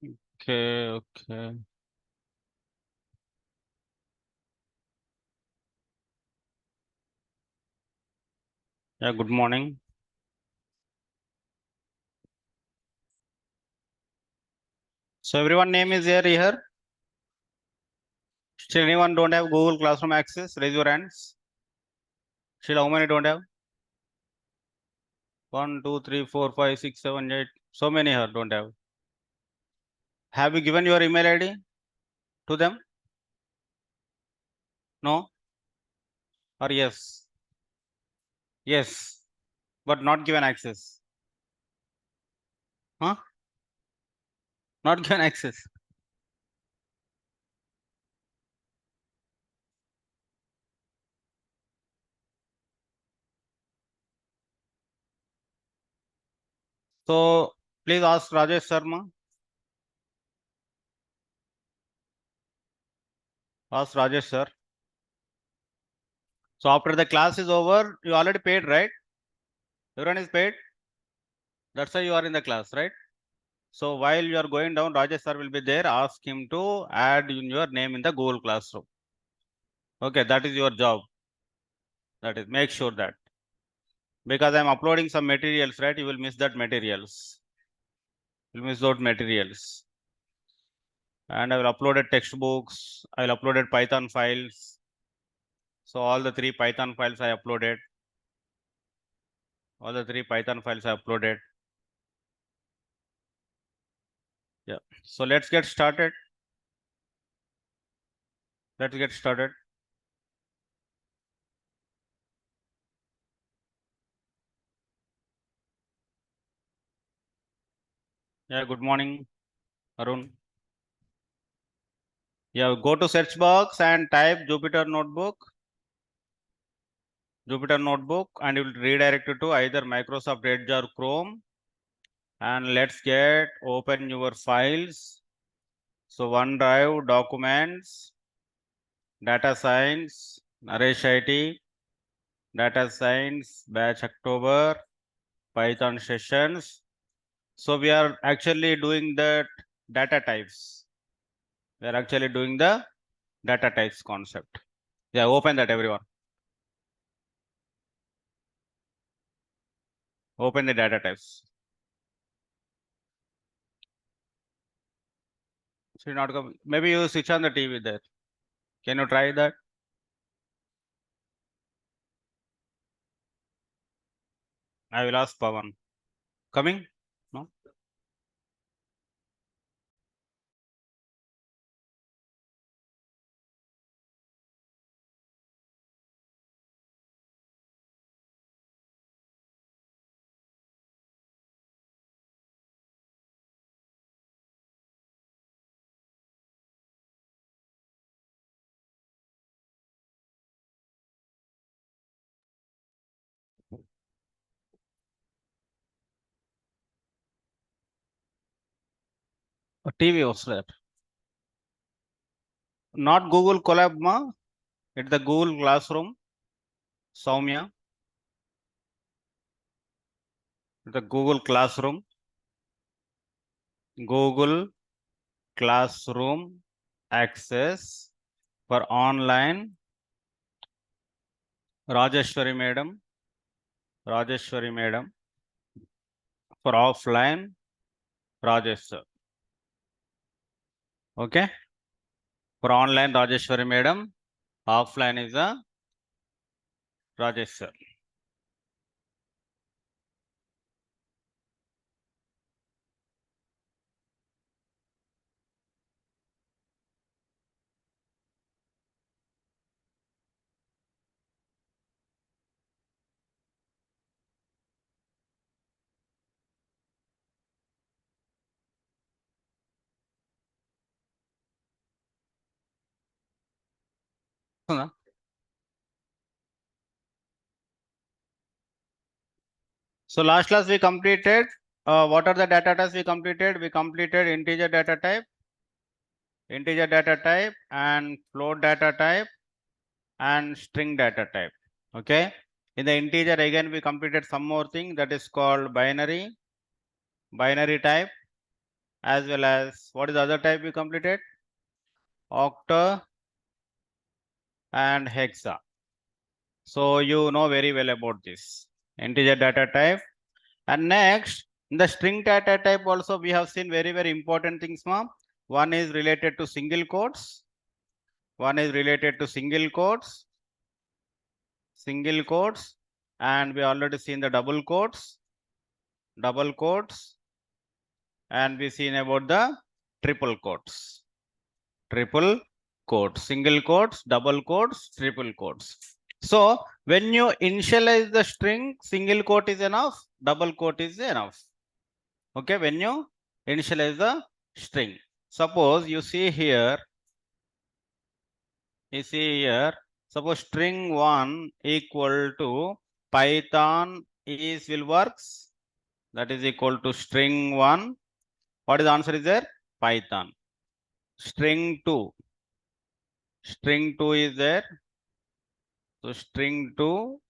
Okay. Yeah, good morning. So everyone name is here. Still anyone don't have Google Classroom access? Raise your hands. Still how many don't have? 1, 2, 3, 4, 5, 6, 7, 8. So many here don't have. Have you given your email ID to them? No? Or yes? Yes, but not given access. Huh? Not given access. So please ask Rajesh Sharma. Ask Rajesh sir. So after the class is over, you already paid, right? Everyone is paid. That's why you are in the class, right? So while you are going down, Rajesh sir will be there. Ask him to add in your name in the Google Classroom. Okay, that is your job. That is, make sure that. Because I'm uploading some materials, right? You will miss that materials. You will miss those materials. And I will upload textbooks. I will upload Python files. So all the 3 Python files I uploaded. All the 3 Python files I uploaded. Yeah. So let's get started. Let's get started. Yeah, good morning, Arun. Yeah, go to search box and type Jupyter Notebook. Jupyter Notebook, and it will redirect you to either Microsoft Edge or Chrome. And let's get open your files. So OneDrive, documents, data science, Naresh IT, data science, batch October, Python sessions. So we are actually doing the data types. We are actually doing the data types concept. Yeah, open that everyone. Open the data types. So not come. Maybe you switch on the TV there. Can you try that? I will ask Pawan. Coming? No? TV was there. Not Google Colab, ma. It's the Google Classroom. Soumya. The Google Classroom. Google Classroom access for online. Rajeshwari madam. Rajeshwari madam. For offline. Rajesh sir. Okay. For online, Rajeshwari madam. Offline is a Rajesh sir. So last class we completed. What are the data types we completed? We completed integer data type, and float data type, and string data type. Okay. In the integer again we completed some more thing that is called binary type, as well as what is the other type we completed? Octa and hexa. So you know very well about this integer data type. And next, in the string data type also we have seen very important things, ma'am. One is related to single quotes. One is related to single quotes, and we already seen the double quotes, and we seen about the triple quotes, single quotes, double quotes, triple quotes. So when you initialize the string, single quote is enough, double quote is enough. Okay, when you initialize the string. Suppose you see here, suppose string 1 equal to Python is will works. That is equal to string 1. What is the answer is there? Python. String 2 is there. So string 2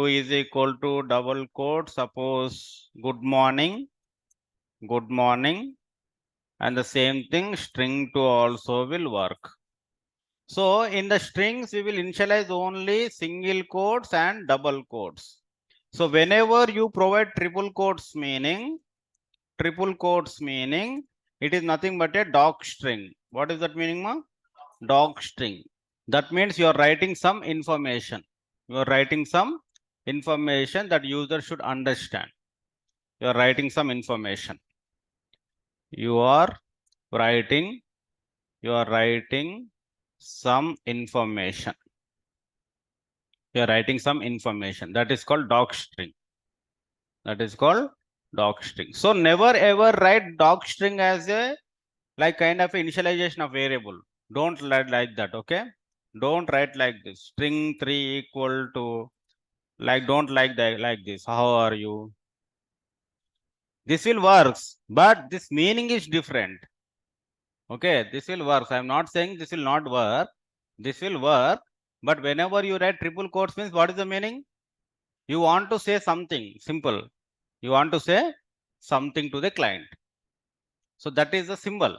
is equal to double quote. Suppose good morning, and the same thing string 2 also will work. So in the strings we will initialize only single quotes and double quotes. So whenever you provide triple quotes meaning it is nothing but a doc string. What is that meaning, ma? Doc string. That means you are writing some information. You are writing some information that user should understand. You are writing some information. You are writing some information. You are writing some information. That is called doc string. So never ever write doc string as a like kind of initialization of variable. Don't write like that, okay? Don't write like this. String 3 equal to like, don't like that like this. How are you? This will works, but this meaning is different. Okay, this will work. I'm not saying this will not work. This will work, but whenever you write triple quotes means what is the meaning? You want to say something simple. You want to say something to the client. So that is the symbol.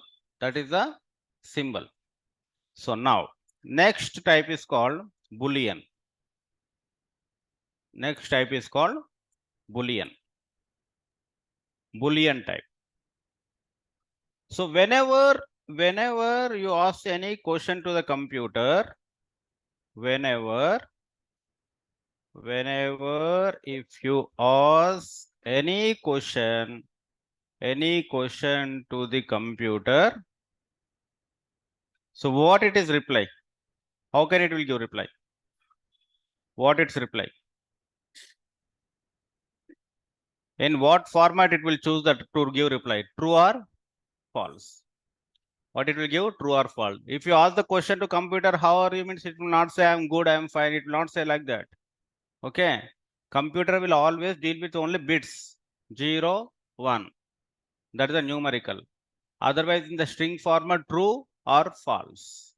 So now next type is called Boolean. Boolean type. So whenever you ask any question to the computer, whenever if you ask any question to the computer, so what it is reply? How can it will give reply? What its reply? In what format it will choose that to give reply? True or false? What it will give? True or false? If you ask the question to computer, how are you, means it will not say I'm good, I'm fine. It will not say like that. Okay. Computer will always deal with only bits 0, 1. That is a numerical. Otherwise, in the string format, true or false.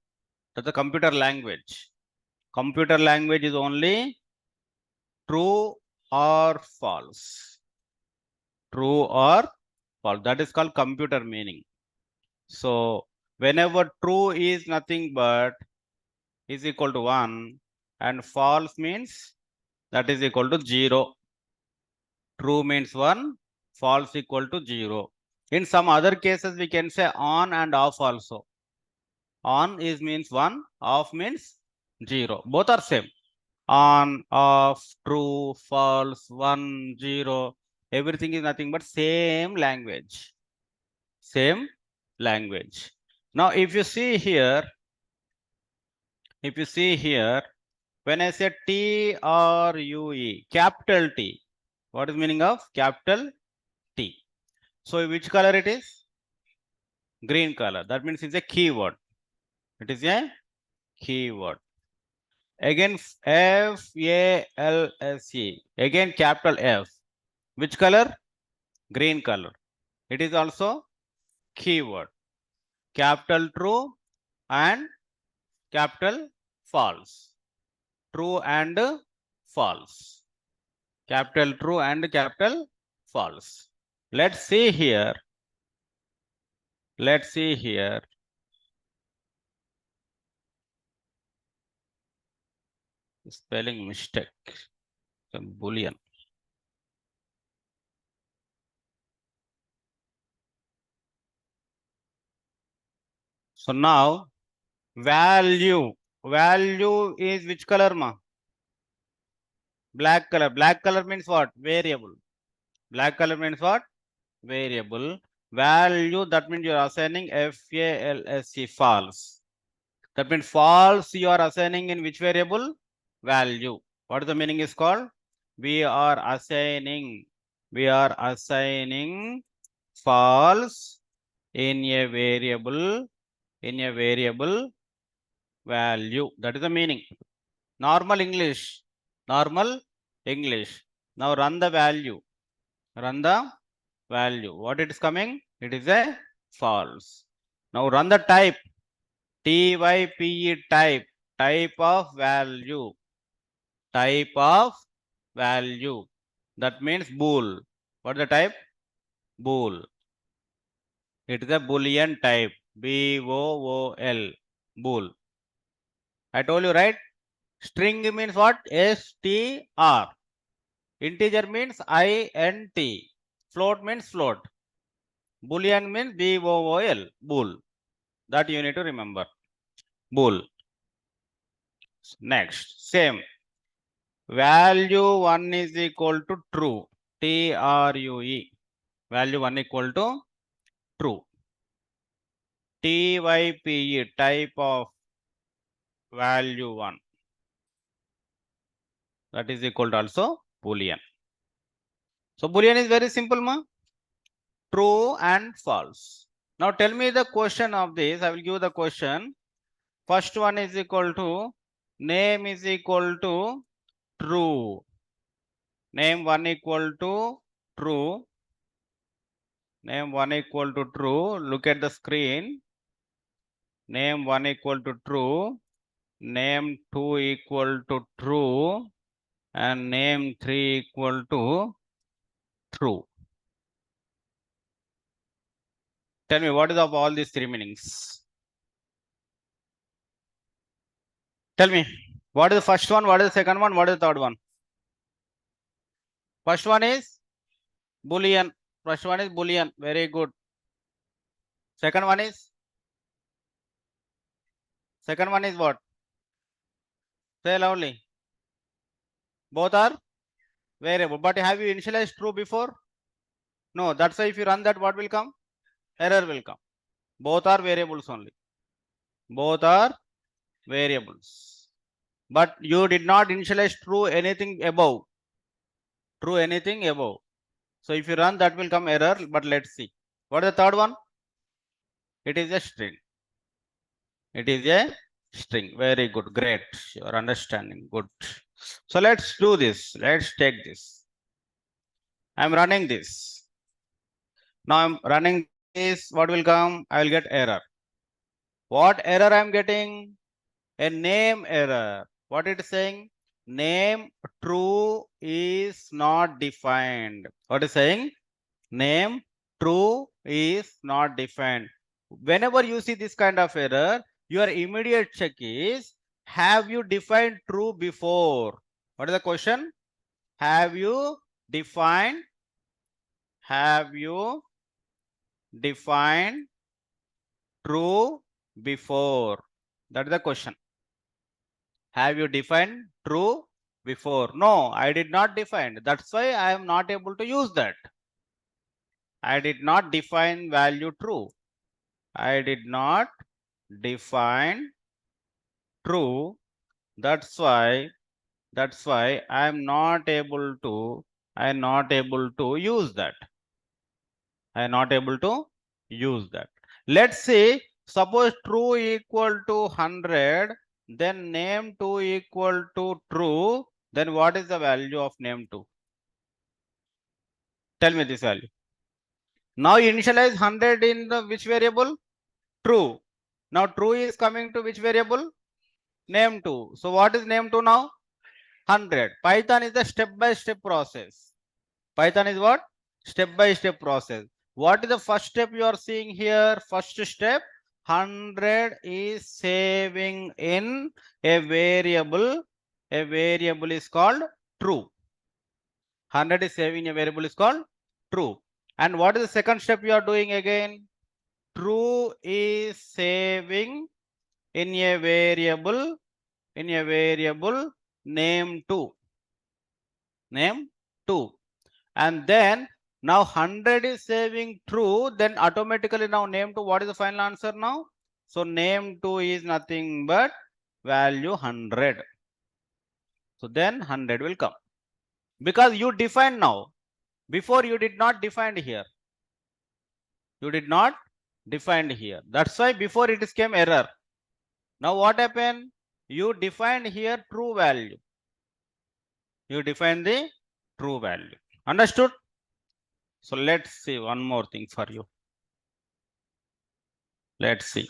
That's the computer language. Computer language is only true or false. True or false. That is called computer meaning. So whenever true is nothing but is equal to 1 and false means that is equal to 0. True means 1, false equal to 0. In some other cases, we can say on and off also. On is means 1, off means 0. Both are same. On, off, true, false, 1, 0. Everything is nothing but same language. Same language. Now, if you see here, when I say TRUE, capital T, what is meaning of capital T? So which color it is? Green color. That means it's a keyword. It is a keyword. Again, FALSE. Again, capital F. Which color? Green color. It is also keyword. Capital true and capital false. True and false. Capital true and capital false. Let's see here. Let's see here. Spelling mistake. Some Boolean. So now value. Value is which color, ma? Black color. Black color means what? Variable. Black color means what? Variable. Value, that means you are assigning false. False. That means false you are assigning in which variable? Value. What is the meaning is called? We are assigning false in a variable value. That is the meaning. Normal English. Normal English. Now run the value. Run the value. What it is coming? It is a false. Now run the type. TYPE type. Type of value. Type of value. That means bool. What is the type? Bool. It is a Boolean type. BOOL. Bool. I told you, right? String means what? STR. Integer means INT. Float means float. Boolean means BOOL. Bool. That you need to remember. Bool. Next. Same. Value 1 is equal to true. TRUE. Value 1 equal to true. TYPE type of value 1. That is equal to also Boolean. So Boolean is very simple, ma. True and false. Now tell me the question of this. I will give the question. First one is equal to name is equal to true. Name 1 equal to true. Name 1 equal to true. Look at the screen. Name 1 equal to true. Name 2 equal to true. And name 3 equal to true. Tell me what is of all these three meanings? Tell me what is the first one, what is the second one, what is the third one? First one is Boolean. First one is Boolean. Very good. Second one is what? Say loudly. Both are variable. But have you initialized true before? No. That's why if you run that, what will come? Error will come. Both are variables only. Both are variables. But you did not initialize true anything above. True anything above. So if you run, that will come error. But let's see. What is the third one? It is a string. It is a string. Very good. Great. Your understanding. Good. So let's do this. Let's take this. I'm running this. Now I'm running this. What will come? I will get error. What error I'm getting? A name error. What it is saying? Name true is not defined. What is saying? Name true is not defined. Whenever you see this kind of error, your immediate check is, have you defined true before? What is the question? Have you defined true before? That is the question. Have you defined true before? No, I did not define. That's why I am not able to use that. I did not define value true. I did not define true. That's why I am not able to use that. I am not able to use that. Let's say suppose true equal to 100, then name 2 equal to true, then what is the value of name 2? Tell me this value. Now initialize 100 in the which variable? True. Now true is coming to which variable? Name 2. So what is name 2 now? 100. Python is the step-by-step process. Python is what? Step-by-step process. What is the first step you are seeing here? First step, 100 is saving in a variable. A variable is called true. 100 is saving a variable is called true. And what is the second step you are doing again? True is saving in a variable name 2. Name 2. And then now 100 is saving true, then automatically now name 2, what is the final answer now? So name 2 is nothing but value 100. So then 100 will come. Because you defined now. Before you did not define here. You did not define here. That's why before it came error. Now what happened? You defined here true value. You define the true value. Understood? So let's see one more thing for you. Let's see.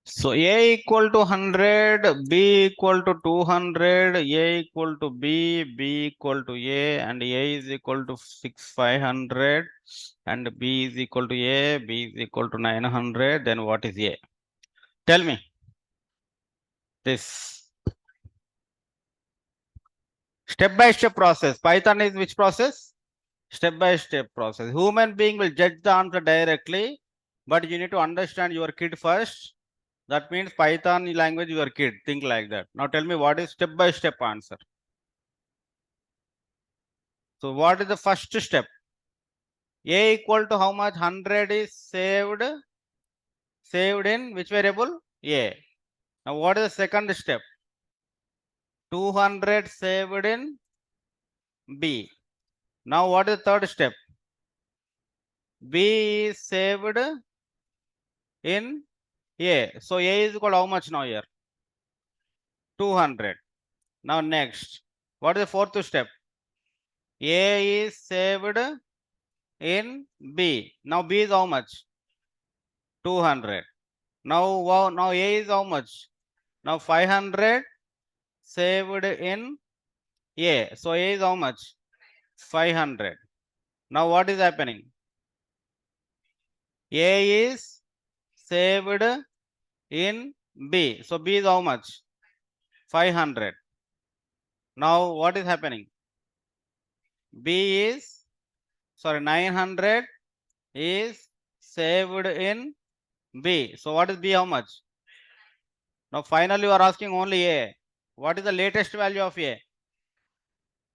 So A equal to 100, B equal to 200, A equal to B, B equal to A, and A is equal to 500, and B is equal to A, B is equal to 900. Then what is A? Tell me. This step-by-step process. Python is which process? Step-by-step process. Human being will judge the answer directly, but you need to understand your kid first. That means Python language, your kid. Think like that. Now tell me what is step-by-step answer. So what is the first step? A equal to how much? 100 is saved in which variable? A. Now what is the second step? 200 saved in B. Now what is the third step? B is saved in A. So A is equal to how much now here? 200. Now next. What is the fourth step? A is saved in B. Now B is how much? 200. Now A is how much? Now 500 saved in A. So A is how much? 500. Now what is happening? A is saved in B. So B is how much? 500. Now what is happening? B is, 900 is saved in B. So what is B how much? Now finally you are asking only A. What is the latest value of A?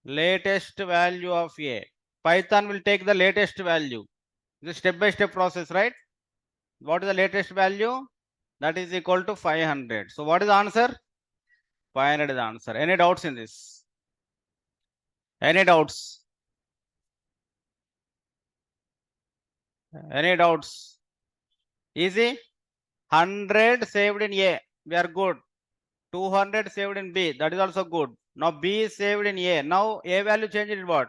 Latest value of A. Python will take the latest value. This step-by-step process, right? What is the latest value? That is equal to 500. So what is the answer? 500 is the answer. Any doubts in this? Any doubts? Any doubts? Easy? 100 saved in A. We are good. 200 saved in B. That is also good. Now B is saved in A. Now A value changed in what?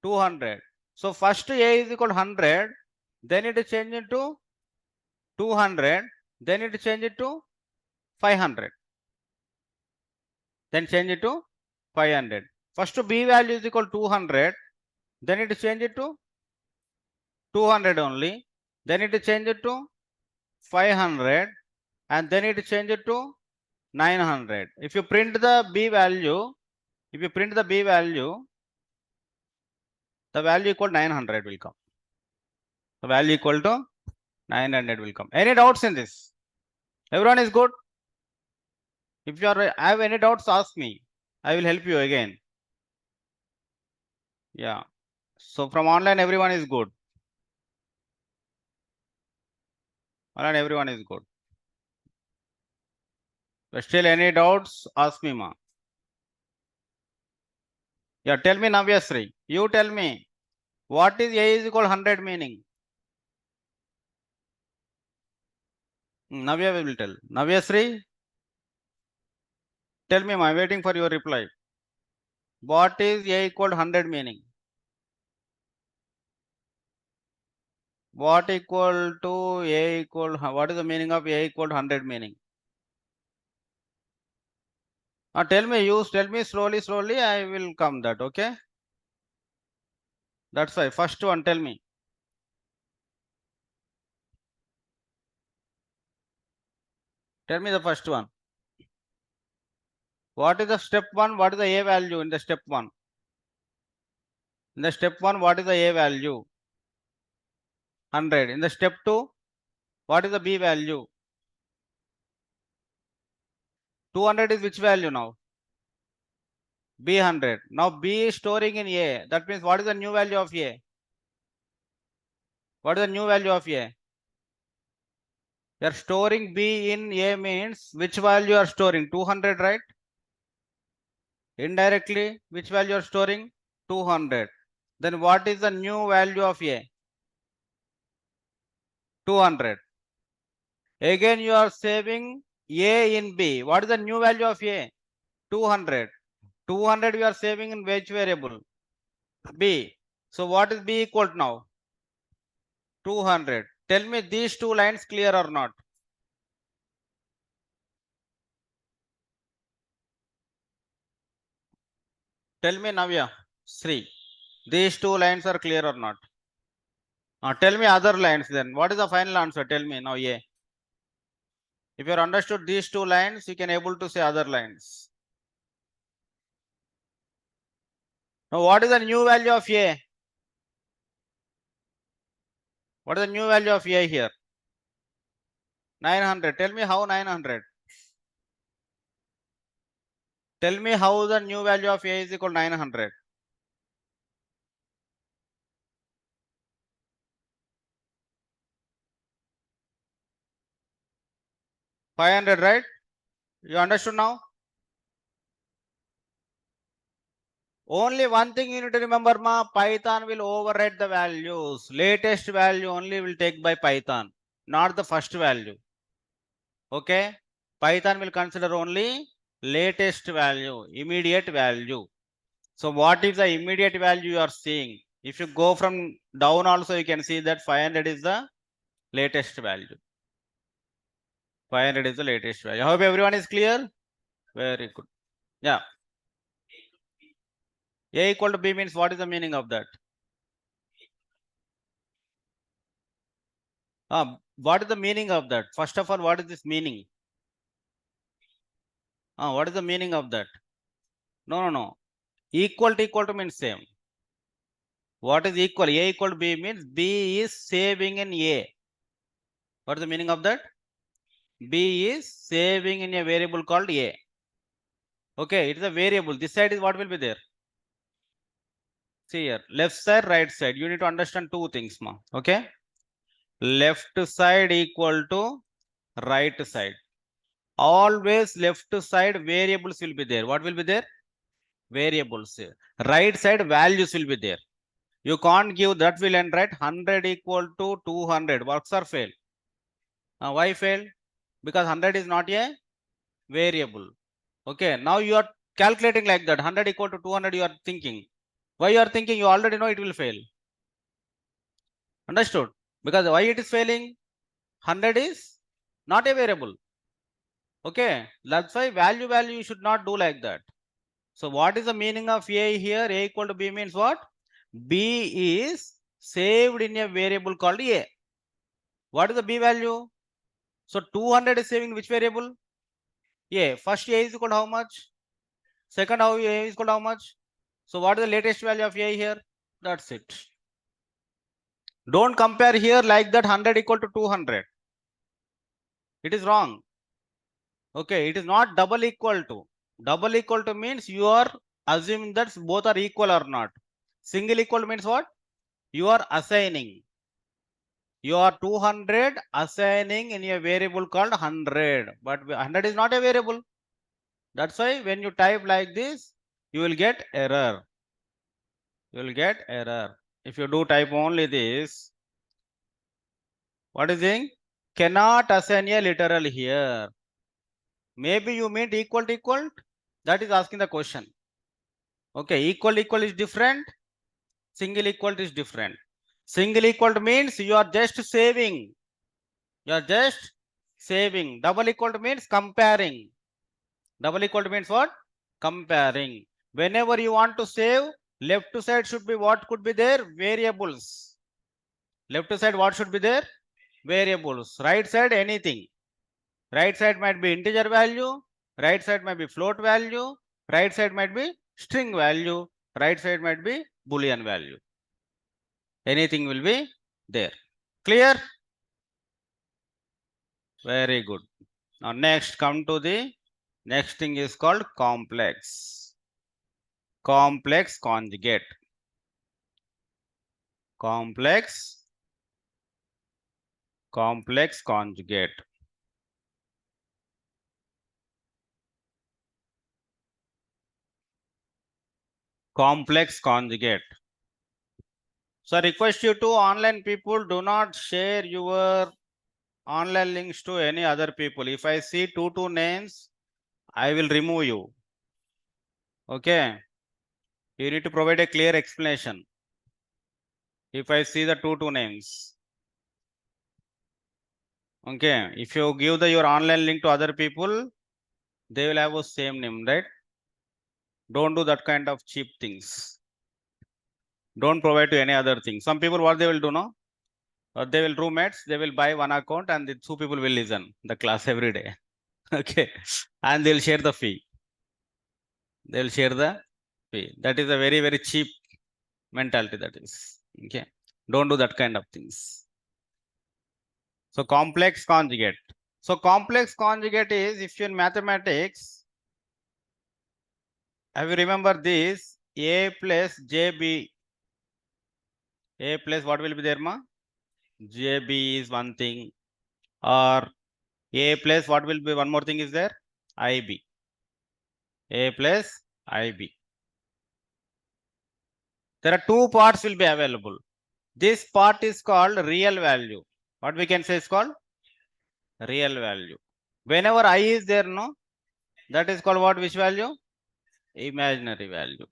200. So first A is equal to 100. Then it is changed into 200. Then it is changed to 500. Then change it to 500. First B value is equal to 200. Then it is changed to 200 only. Then it is changed to 500. And then it is changed to 900. If you print the B value, the value equal to 900 will come. The value equal to 900 will come. Any doubts in this? Everyone is good? If you have any doubts, ask me. I will help you again. Yeah. So from online, everyone is good. Online, everyone is good. But still any doubts, ask me, ma. Yeah, tell me, Navyasri. You tell me, what is A is equal to 100 meaning? Navya will tell. Navyasri, tell me, I'm waiting for your reply. What is A equal to 100 meaning? What equal to A equal, what is the meaning of A equal to 100 meaning? Tell me slowly, I will come that, okay? That's why, first one, tell me. Tell me the first one. What is the step 1? What is the A value in the step 1? In the step 1, what is the A value? 100. In the step 2, what is the B value? 200 is which value now? B 100. Now B is storing in A. That means what is the new value of A? What is the new value of A? You are storing B in A means which value you are storing? 200, right? Indirectly, which value you are storing? 200. Then what is the new value of A? 200. Again, you are saving A in B. What is the new value of A? 200. 200 you are saving in which variable? B. So what is B equal to now? 200. Tell me these two lines clear or not? Tell me Navya, Sri. These two lines are clear or not? Tell me other lines then. What is the final answer? Tell me now. Yeah. If you have understood these two lines, you can able to say other lines. Now, what is the new value of A? What is the new value of A here? 900. Tell me how 900. Tell me how the new value of A is equal to 900. $500, right? You understood now? Only one thing you need to remember, ma, Python will override the values. Latest value only will take by Python, not the first value. Okay? Python will consider only latest value, immediate value. So what is the immediate value you are seeing? If you go from down also, you can see that 500 is the latest value. 500 is the latest value. I hope everyone is clear. Very good. Yeah. A equal to B means what is the meaning of that? What is the meaning of that? First of all, what is this meaning? What is the meaning of that? No. Equal to means same. What is equal? A equal to B means B is saving in A. What is the meaning of that? B is saving in a variable called A. Okay, it is a variable. This side is what will be there? See here, left side, right side. You need to understand two things, ma. Okay, left side equal to right side. Always left side variables will be there. What will be there? Variables. Right side values will be there. You can't give that will end right 100 equal to 200. Works or fail? Why fail? Because 100 is not a variable. Okay, now you are calculating like that. 100 equal to 200 you are thinking. Why you are thinking? You already know it will fail. Understood? Because why it is failing? 100 is not a variable. Okay, that's why value you should not do like that. So what is the meaning of A here? A equal to B means what? B is saved in a variable called A. What is the B value? So 200 is saving which variable? A. First A is equal to how much? Second A is equal to how much? So what is the latest value of A here? That's it. Don't compare here like that 100 equal to 200. It is wrong. Okay, it is not double equal to. Double equal to means you are assuming that both are equal or not. Single equal means what? You are assigning. You are 200 assigning in a variable called 100. But 100 is not a variable. That's why when you type like this, you will get error. You will get error. If you do type only this, what is it? Cannot assign a literal here. Maybe you mean equal to equal. That is asking the question. Okay, equal is different. Single equal is different. Single equal means you are just saving. You are just saving. Double equal means comparing. Double equal means what? Comparing. Whenever you want to save, left side should be what could be there? Variables. Left side what should be there? Variables. Right side anything. Right side might be integer value, right side might be float value, right side might be string value, right side might be boolean value. Anything will be there. Clear? Very good. Now next, come to the next thing is called complex. Complex conjugate. Complex conjugate. Complex conjugate. So I request you to online people, do not share your online links to any other people. If I see two names, I will remove you. Okay. You need to provide a clear explanation. If I see the two names. Okay. If you give your online link to other people, they will have the same name, right? Don't do that kind of cheap things. Don't provide to any other thing. Some people, what they will do, no? They will roommates, they will buy one account and the two people will listen the class every day. Okay. And they'll share the fee. They'll share the fee. That is a very, very cheap mentality, that is. Okay. Don't do that kind of things. So complex conjugate. So complex conjugate is, if you in mathematics, have you remember this? A plus JB. A plus what will be there, ma? JB is one thing. Or A plus what will be one more thing is there? IB. A plus IB. There are two parts will be available. This part is called real value. What we can say is called real value. Whenever I is there, no, that is called what? Which value? Imaginary value.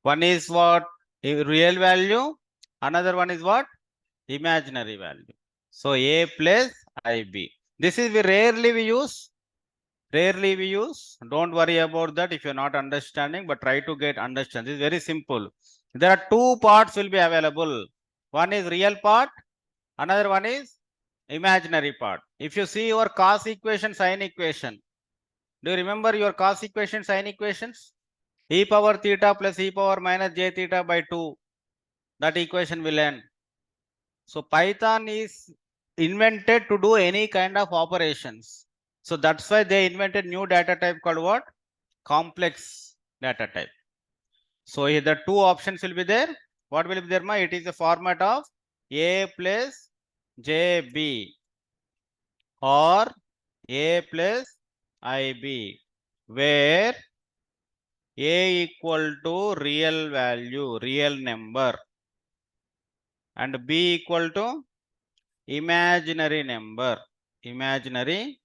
One is what? Real value. Another one is what? Imaginary value. So A plus IB. This is rarely we use. Rarely we use. Don't worry about that if you're not understanding, but try to get understand. This is very simple. There are two parts will be available. One is real part. Another one is imaginary part. If you see your cos equation, sine equation, do you remember your cos equation, sine equations? E power theta plus e power minus j theta by 2. That equation will end. So Python is invented to do any kind of operations. So that's why they invented new data type called what? Complex data type. So here the two options will be there. What will be there, ma? It is a format of A plus JB or A plus IB, where A equal to real value, real number, and B equal to imaginary number, imaginary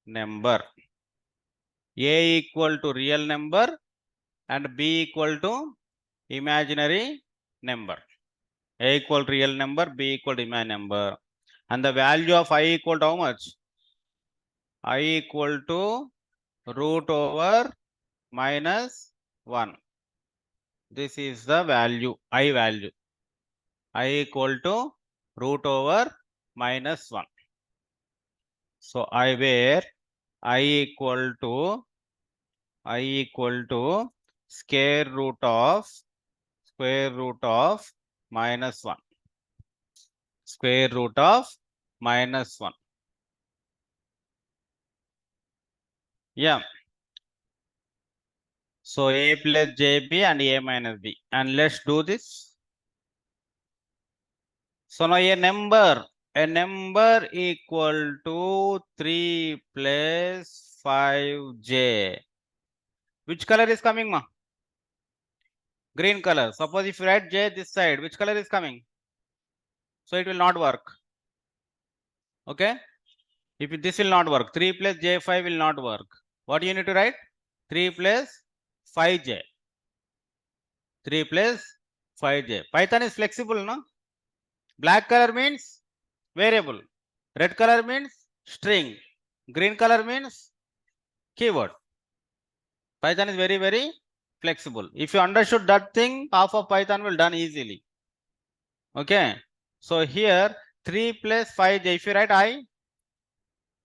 number. A equal to real number and B equal to imaginary number. A equal to real number, B equal to imaginary number. And the value of I equal to how much? I equal to root over minus 1. This is the value, I value. I equal to root over minus 1. So I where I equal to square root of minus 1. Square root of minus 1. Yeah. So A plus JB and A minus B. And let's do this. So now a number equal to 3 plus 5J. Which color is coming, ma? Green color. Suppose if you write J this side, which color is coming? So it will not work. Okay. If this will not work, 3 plus J5 will not work. What you need to write? 3 plus 5J. 3 plus 5J. Python is flexible, no? Black color means variable. Red color means string. Green color means keyword. Python is very, very flexible. If you understood that thing, half of Python will done easily. Okay. So here 3 plus 5J. If you write I,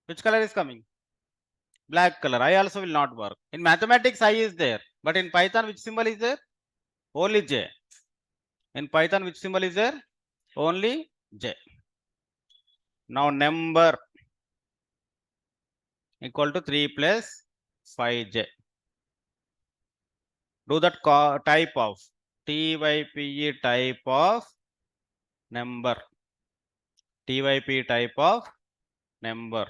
Which color is coming? Black color. I also will not work. In mathematics, I is there. But in Python, which symbol is there? Only J. In Python, which symbol is there? Only J. Now number equal to 3 plus 5J. Do that type of TYPE type of number. TYP type of number.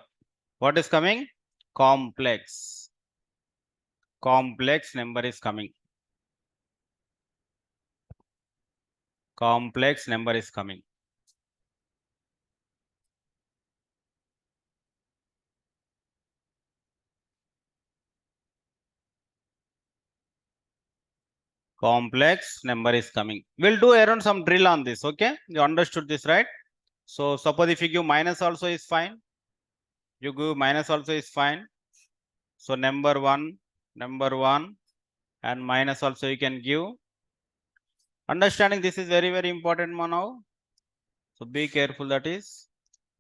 What is coming? Complex. Complex number is coming. Complex number is coming. Complex number is coming. We'll do around some drill on this. Okay, you understood this, right? So suppose if you give minus also is fine. You give minus also is fine. So number one, and minus also you can give. Understanding this is very, very important now. So be careful, that is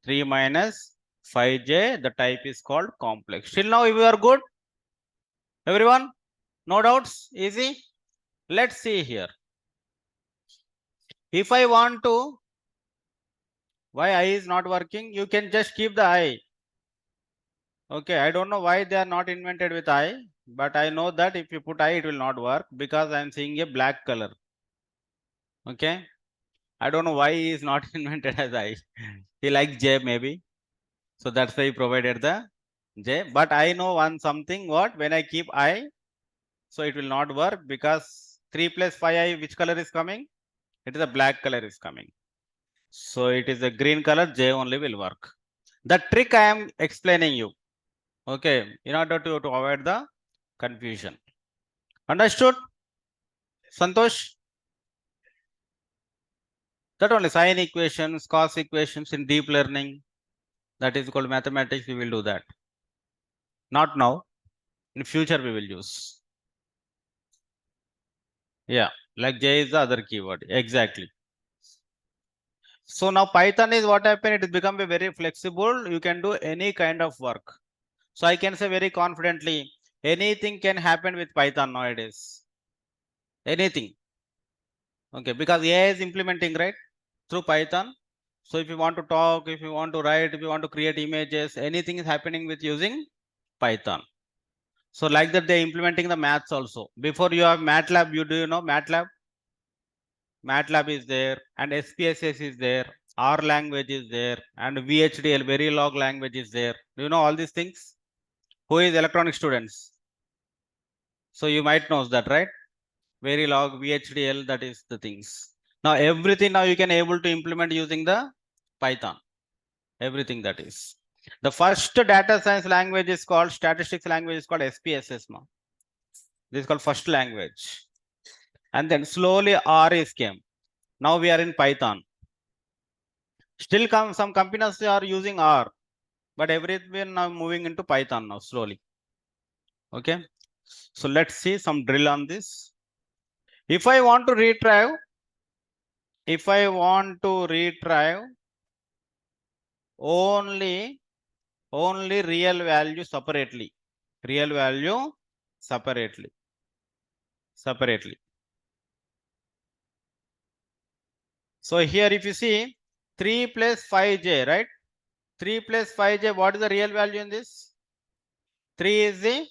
3 minus 5J. The type is called complex. Till now we are good. Everyone? No doubts? Easy? Let's see here. If I want to, why I is not working? You can just keep the I. Okay, I don't know why they are not invented with I, but I know that if you put I, it will not work because I am seeing a black color. Okay, I don't know why he is not invented as I. He likes J maybe, so that's why he provided the J. But I know one something, what, when I keep I, so it will not work because 3 plus 5I, which color is coming? It is a black color is coming. So it is a green color, J only will work. The trick I am explaining you. Okay, in order to avoid the confusion. Understood? Santosh? That only sine equations, cos equations in deep learning. That is called mathematics. We will do that. Not now. In future we will use. Yeah, like J is the other keyword. Exactly. So now Python is what happened. It has become a very flexible. You can do any kind of work. So I can say very confidently, anything can happen with Python nowadays. Anything. Okay, because AI is implementing, right, through Python. So if you want to talk, if you want to write, if you want to create images, anything is happening with using Python. So like that, they're implementing the maths also. Before you have MATLAB, you know MATLAB? MATLAB is there, and SPSS is there, R language is there, and VHDL, Verilog language is there. Do you know all these things? Who is electronic students? So you might know that, right? Verilog, VHDL, that is the things. Now everything now you can able to implement using the Python. Everything that is. The first data science language is called, statistics language is called SPSS now. This is called first language. And then slowly R is came. Now we are in Python. Still some companies are using R, but everything now moving into Python now slowly. Okay. So let's see some drill on this. If I want to retrieve, only real value separately. Real value separately. So here if you see 3 plus 5J, right? 3 plus 5J, what is the real value in this? 3 is the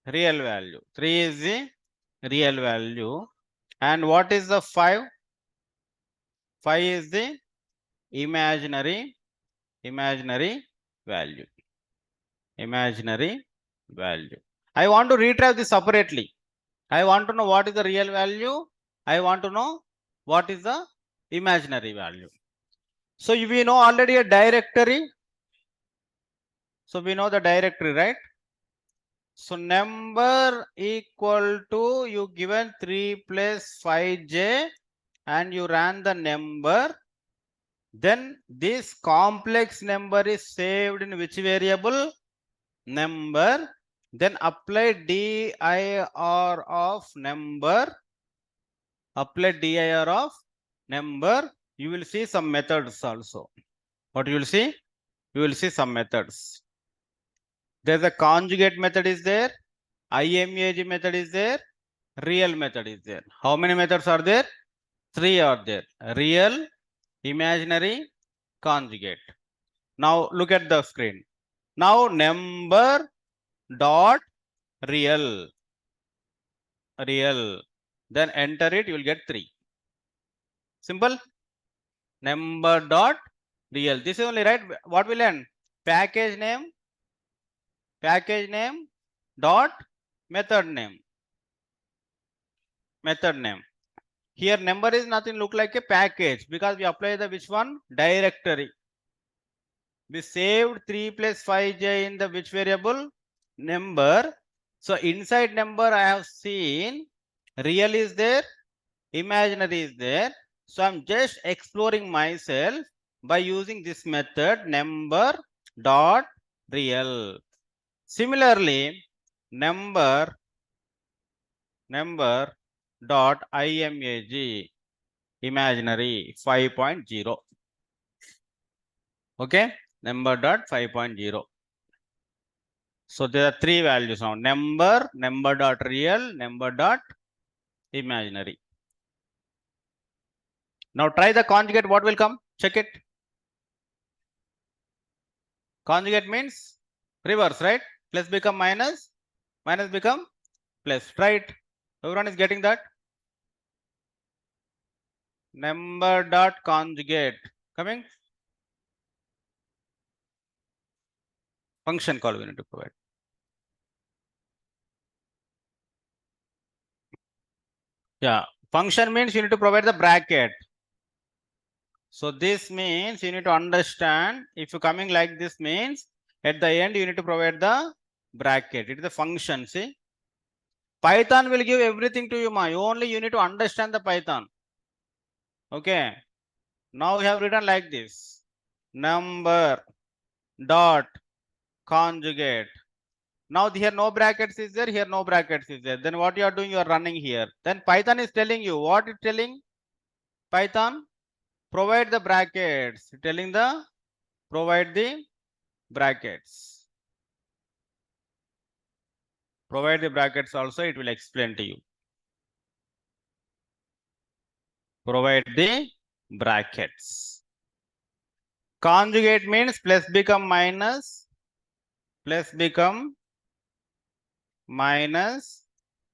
real value. 3 is the real value. And what is the 5? 5 is the imaginary value. Imaginary value. I want to retrieve this separately. I want to know what is the real value. I want to know what is the imaginary value. So we know already a directory. So we know the directory, right? So number equal to, you given 3 plus 5J and you ran the number. Then this complex number is saved in which variable? Number. Then apply dir of number. Apply dir of number. You will see some methods also. What you will see? You will see some methods. There's a conjugate method is there, IMAG method is there, real method is there. How many methods are there? 3 are there. Real, imaginary, conjugate. Now look at the screen. Now number dot real. Then enter it, you will get 3. Simple. Number dot real. This is only right. What we learn? Package name dot method name. Here number is nothing look like a package because we apply the which one? Directory. We saved 3 plus 5j in the which variable? Number. So inside number I have seen real is there, imaginary is there. So I'm just exploring myself by using this method number dot real. Similarly, number dot imag imaginary 5.0. Okay, number dot 5.0. So there are 3 values now: number dot real, number dot imaginary. Now try the conjugate. What will come? Check it. Conjugate means reverse, right? Plus become minus, minus become plus. Try it. Everyone is getting that? Number dot conjugate coming. Function call we need to provide. Yeah, function means you need to provide the bracket. So this means you need to understand, if you coming like this means at the end you need to provide the bracket. It is a function. See, Python will give everything to you, ma. Only you need to understand the Python. Okay. Now we have written like this: number dot conjugate. Now here no brackets is there, here no brackets is there. Then what you are doing? You are running here. Then Python is telling you what it's telling. Python, provide the brackets. Telling the provide the brackets. Provide the brackets also. It will explain to you. Provide the brackets. Conjugate means plus become minus, plus become minus,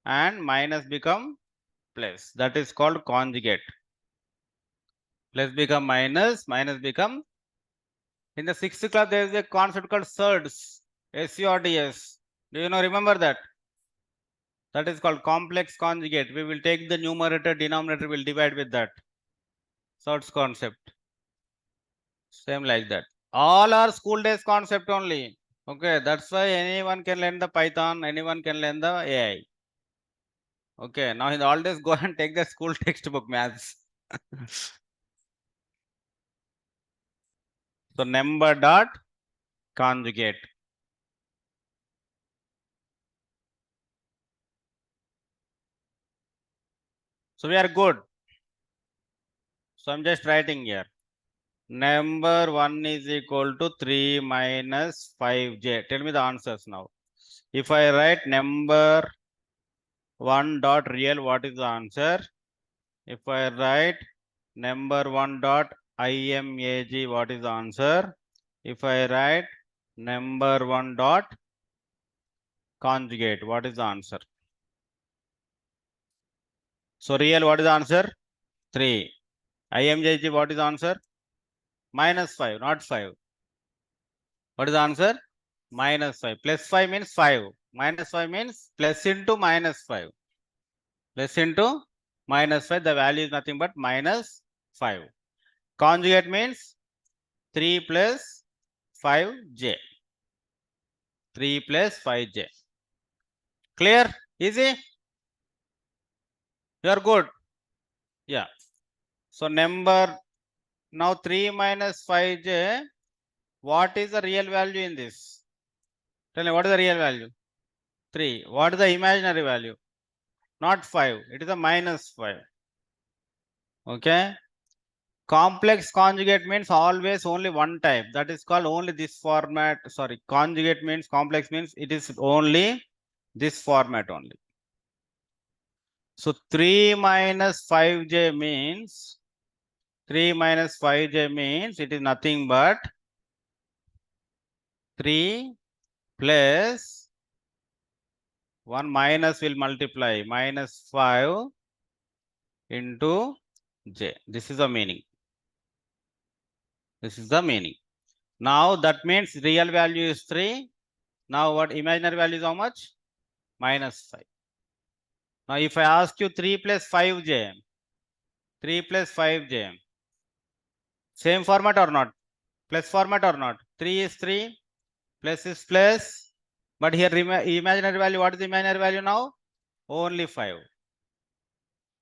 and minus become plus. That is called conjugate. Plus become minus, minus become. In the 6th class, there is a concept called surds. SURDS. Do you know? Remember that? That is called complex conjugate. We will take the numerator, denominator, will divide with that. Surds concept. Same like that. All are school days concept only. Okay, that's why anyone can learn the Python, anyone can learn the AI. Okay, now in the all days, go and take the school textbook maths. So number dot conjugate. So we are good. So I'm just writing here. Number 1 is equal to 3 minus 5j. Tell me the answers now. If I write number 1 dot real, what is the answer? If I write number 1 dot imag, what is the answer? If I write number 1 dot conjugate, what is the answer? So real, what is the answer? 3. IMJG, what is the answer? Minus 5, not 5. What is the answer? Minus 5. Plus 5 means 5. Minus 5 means plus into minus 5. Plus into minus 5. The value is nothing but minus 5. Conjugate means 3 plus 5j. 3 plus 5j. Clear? Easy? You are good. Yeah. So number now 3 minus 5j. What is the real value in this? Tell me, what is the real value? 3. What is the imaginary value? Not 5. It is a minus 5. Okay. Complex conjugate means always only one type. That is called only this format. Sorry, conjugate means complex means it is only this format only. So 3 minus 5j means 3 minus 5j means it is nothing but 3 plus 1 minus will multiply minus 5 into j. This is the meaning. This is the meaning. Now that means real value is 3. Now what imaginary value is how much? Minus 5. Now if I ask you 3 plus 5j, 3 plus 5j, same format or not? Plus format or not? 3 is 3, plus is plus. But here imaginary value, what is the imaginary value now? Only 5.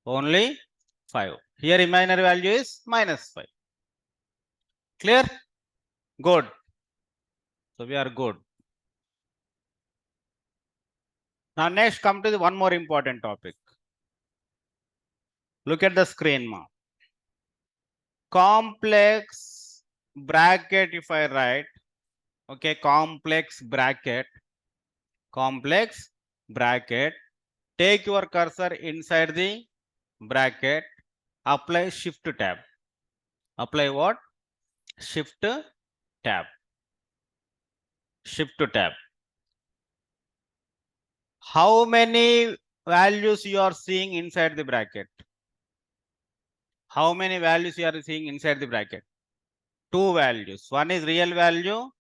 Only 5. Here imaginary value is minus 5. Clear? Good. So we are good. Now next come to the one more important topic. Look at the screen now. Complex bracket if I write, okay, complex bracket, take your cursor inside the bracket, apply shift tab. Apply what? Shift tab. Shift tab. How many values you are seeing inside the bracket? How many values you are seeing inside the bracket? 2 values. One is real value,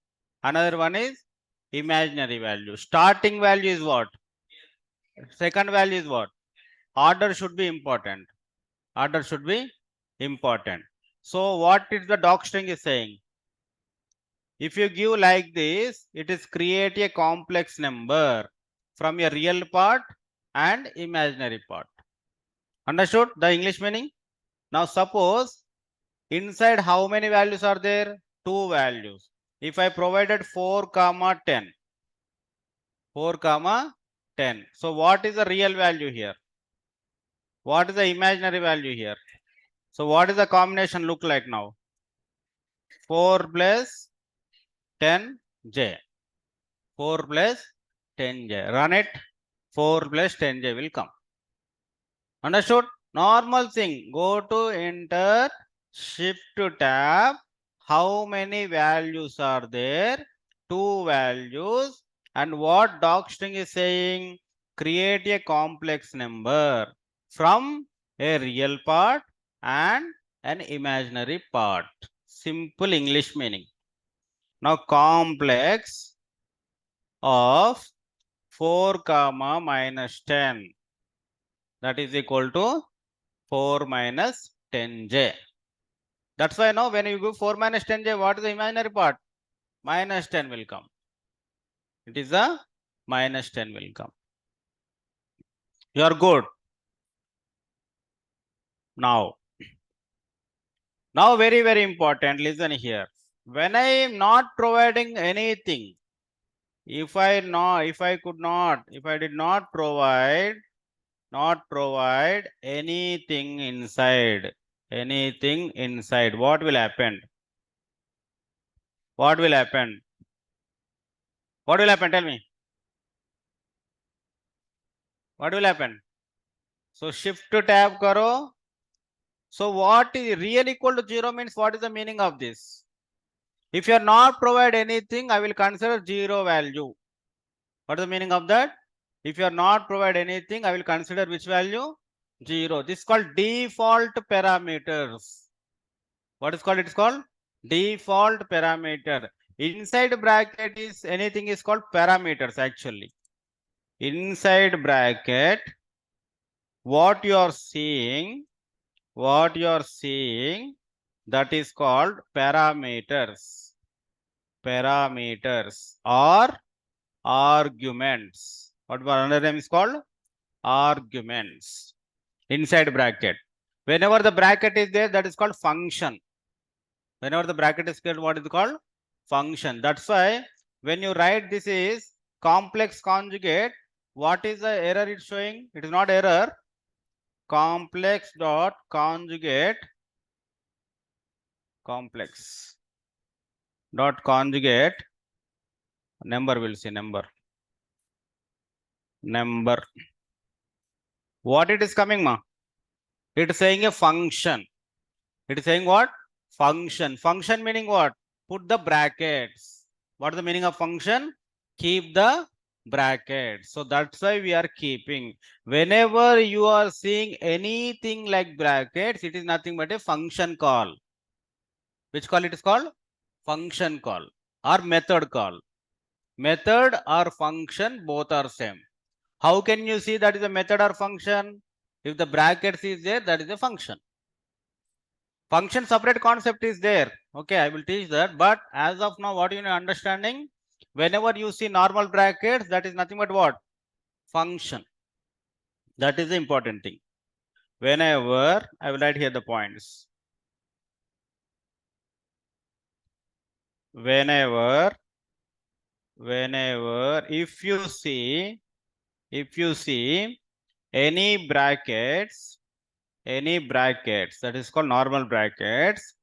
another one is imaginary value. Starting value is what? Second value is what? Order should be important. Order should be important. So what is the doc string is saying? If you give like this, it is create a complex number from a real part and imaginary part. Understood the English meaning? Now suppose inside how many values are there? 2 values. If I provided 4 comma 10. 4 comma 10. So what is the real value here? What is the imaginary value here? So what is the combination look like now? 4 plus 10j. 4 plus 10j. Run it. 4 plus 10j will come. Understood? Normal thing. Go to enter, shift tab. How many values are there? 2 values. And what docstring is saying? Create a complex number from a real part and an imaginary part. Simple English meaning. Now complex of 4 comma minus 10. That is equal to 4 minus 10j. That's why now when you go 4 minus 10j, what is the imaginary part? Minus 10 will come. It is a minus 10 will come. You are good. Now very, very important. Listen here. When I am not providing anything, if I did not provide anything inside, what will happen? What will happen? What will happen? Tell me. What will happen? So shift tab karo. So what is real equal to 0 means what is the meaning of this? If you are not provide anything, I will consider 0 value. What is the meaning of that? If you are not provide anything, I will consider which value? 0. This is called default parameters. What is called? It is called default parameter. Inside bracket is anything is called parameters actually. Inside bracket, what you are seeing, that is called parameters. Parameters or arguments. What another name is called? Arguments. Inside bracket. Whenever the bracket is there, that is called function. Whenever the bracket is there, what is it called? Function. That's why when you write this is complex conjugate, what is the error it's showing? It is not error. Complex dot conjugate complex dot conjugate number, will see number. What it is coming, ma? It is saying a function. It is saying what? Function. Function meaning what? Put the brackets. What is the meaning of function? Keep the brackets. So that's why we are keeping. Whenever you are seeing anything like brackets, it is nothing but a function call. Which call it is called? Function call or method call. Method or function, both are same. How can you see that is a method or function? If the brackets is there, that is a function. Function separate concept is there. Okay, I will teach that. But as of now, what you are understanding? Whenever you see normal brackets, that is nothing but what? Function. That is the important thing. Whenever, I will write here the points. Whenever, if you see any brackets, that is called normal brackets,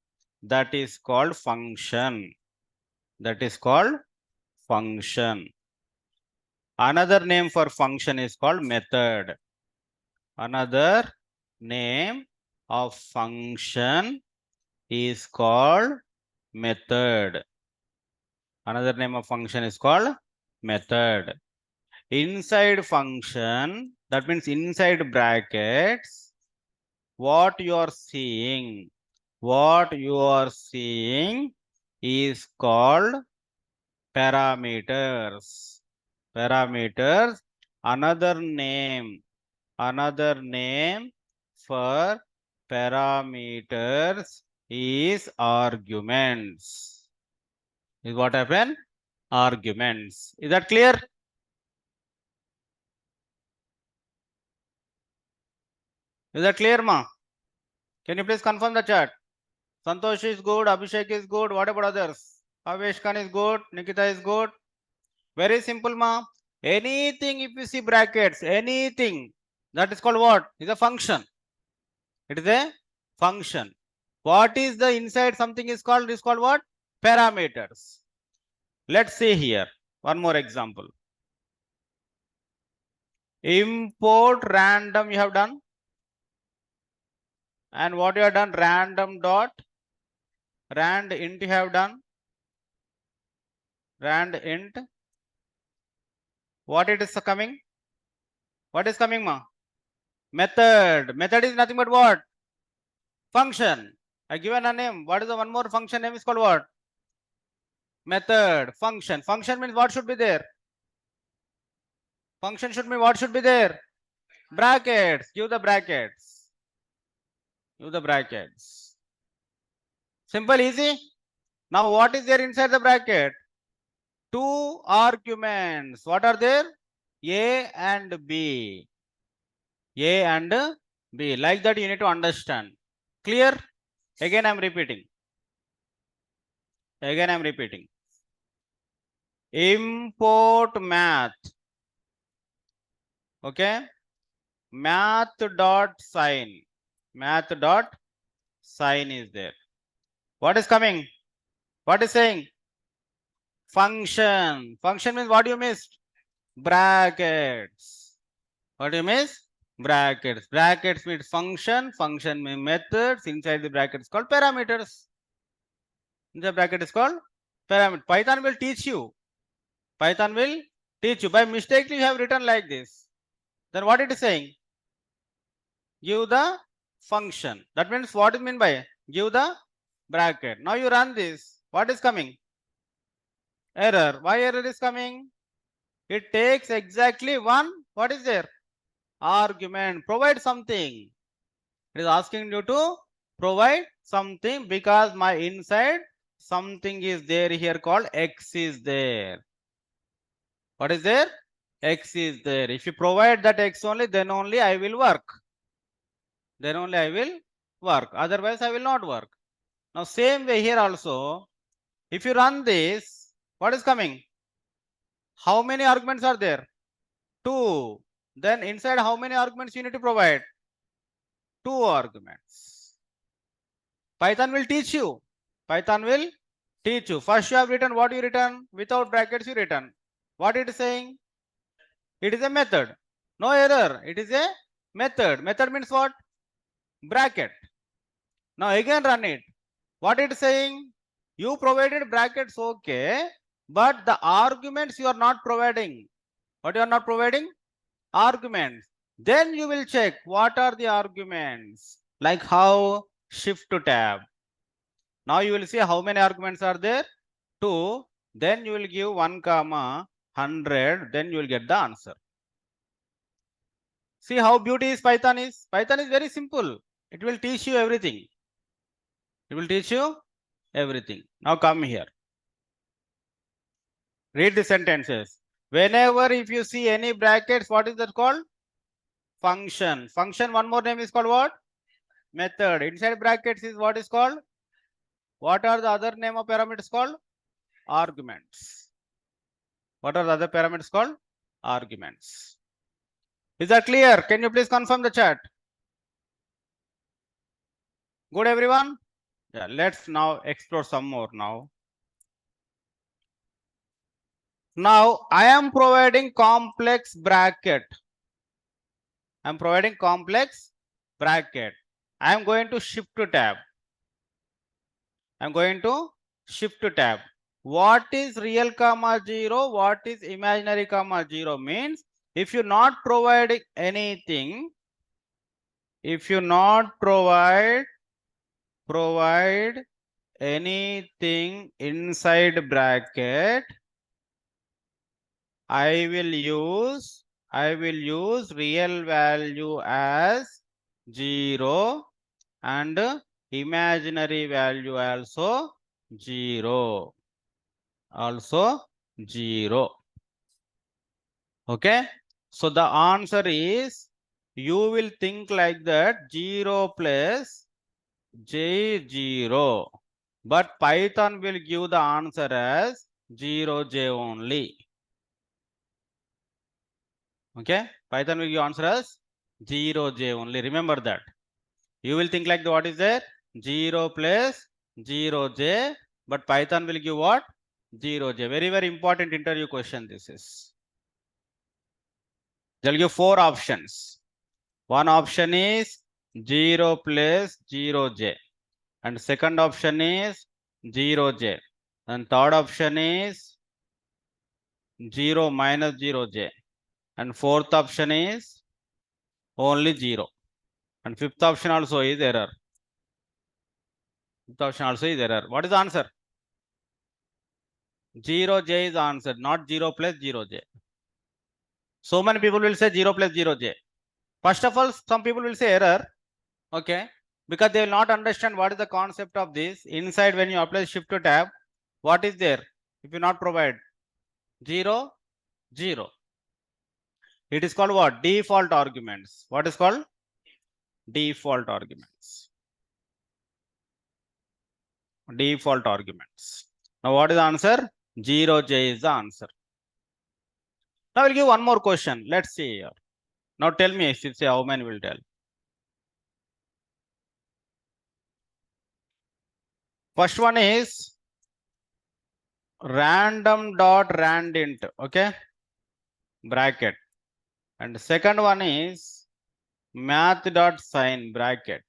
that is called function. That is called function. Another name for function is called method. Another name of function is called method. Another name of function is called method. Inside function, that means inside brackets, what you are seeing is called parameters. Parameters. Another name for parameters is arguments. Is what happened? Arguments. Is that clear? Is that clear, ma? Can you please confirm the chat? Santosh is good, Abhishek is good. What about others? Avesh Khan is good, Nikita is good. Very simple, ma. Anything, if you see brackets, anything, that is called what? Is a function. It is a function. What is the inside something is called? Is called what? Parameters. Let's see here. One more example. Import random you have done. And what you have done? Random dot. Rand int you have done. Rand int. What it is coming? What is coming, ma? Method. Method is nothing but what? Function. I given a name. What is the one more function name is called what? Method. Function. Function means what should be there? Function should mean what should be there? Brackets. Give the brackets. Give the brackets. Simple, easy. Now what is there inside the bracket? Two arguments. What are there? A and B. A and B. Like that you need to understand. Clear? Again I am repeating. Import math. Okay. Math dot sign. Math dot sign is there. What is coming? What is saying? Function. Function means what you missed? Brackets. What do you miss? Brackets. Brackets means function. Function means methods. Inside the brackets called parameters. The bracket is called parameter. Python will teach you. Python will teach you. By mistake you have written like this. Then what it is saying? Give the function. That means what is mean by give the bracket. Now you run this. What is coming? Error. Why error is coming? It takes exactly one. What is there? Argument. Provide something. It is asking you to provide something because my inside something is there here called X is there. What is there? X is there. If you provide that X only, then only I will work. Otherwise, I will not work. Now, same way here also, if you run this, what is coming? How many arguments are there? 2. Then inside how many arguments you need to provide? 2 arguments. Python will teach you. Python will teach you. First you have written what you written, without brackets you written. What it is saying? It is a method. No error. It is a method. Method means what? Bracket. Now again run it. What it is saying? You provided brackets, okay, but the arguments you are not providing. What you are not providing? Arguments. Then you will check what are the arguments. Like how? Shift to tab. Now you will see how many arguments are there. 2. Then you will give 1 comma 100. Then you will get the answer. See how beauty is Python is. Python is very simple. It will teach you everything. It will teach you everything. Now come here. Read the sentences. Whenever if you see any brackets, what is that called? Function. Function, one more name is called what? Method. Inside brackets is what is called? What are the other name of parameters called? Arguments. What are the other parameters called? Arguments. Is that clear? Can you please confirm the chat? Good, everyone? Yeah, let's now explore some more now. Now, I am providing complex bracket. I am providing complex bracket. I am going to shift to tab. I am going to shift to tab. What is real comma 0? What is imaginary comma 0 means if you not providing anything, if you not provide anything inside bracket, I will use real value as 0 and imaginary value also 0. Okay. So the answer is you will think like that 0 plus J0. But Python will give the answer as 0J only. Okay. Python will give answer as 0J only. Remember that. You will think like what is there? 0 plus 0J. But Python will give what? 0J. Very, very important interview question this is. They'll give 4 options. One option is 0 plus 0J. And second option is 0J. And third option is 0 minus 0J. And fourth option is only 0. And fifth option also is error. Fifth option also is error. What is the answer? 0J is answered, not 0 plus 0J. So many people will say 0 plus 0J. First of all, some people will say error. Okay. Because they will not understand what is the concept of this. Inside when you apply shift to tab, what is there? If you not provide 0, 0. It is called what? Default arguments. What is called? Default arguments. Default arguments. Now what is the answer? 0J is the answer. Now I will give one more question. Let's see here. Now tell me if you say how many will tell. First one is random.randint. Okay. Bracket. And the second one is math.sign bracket.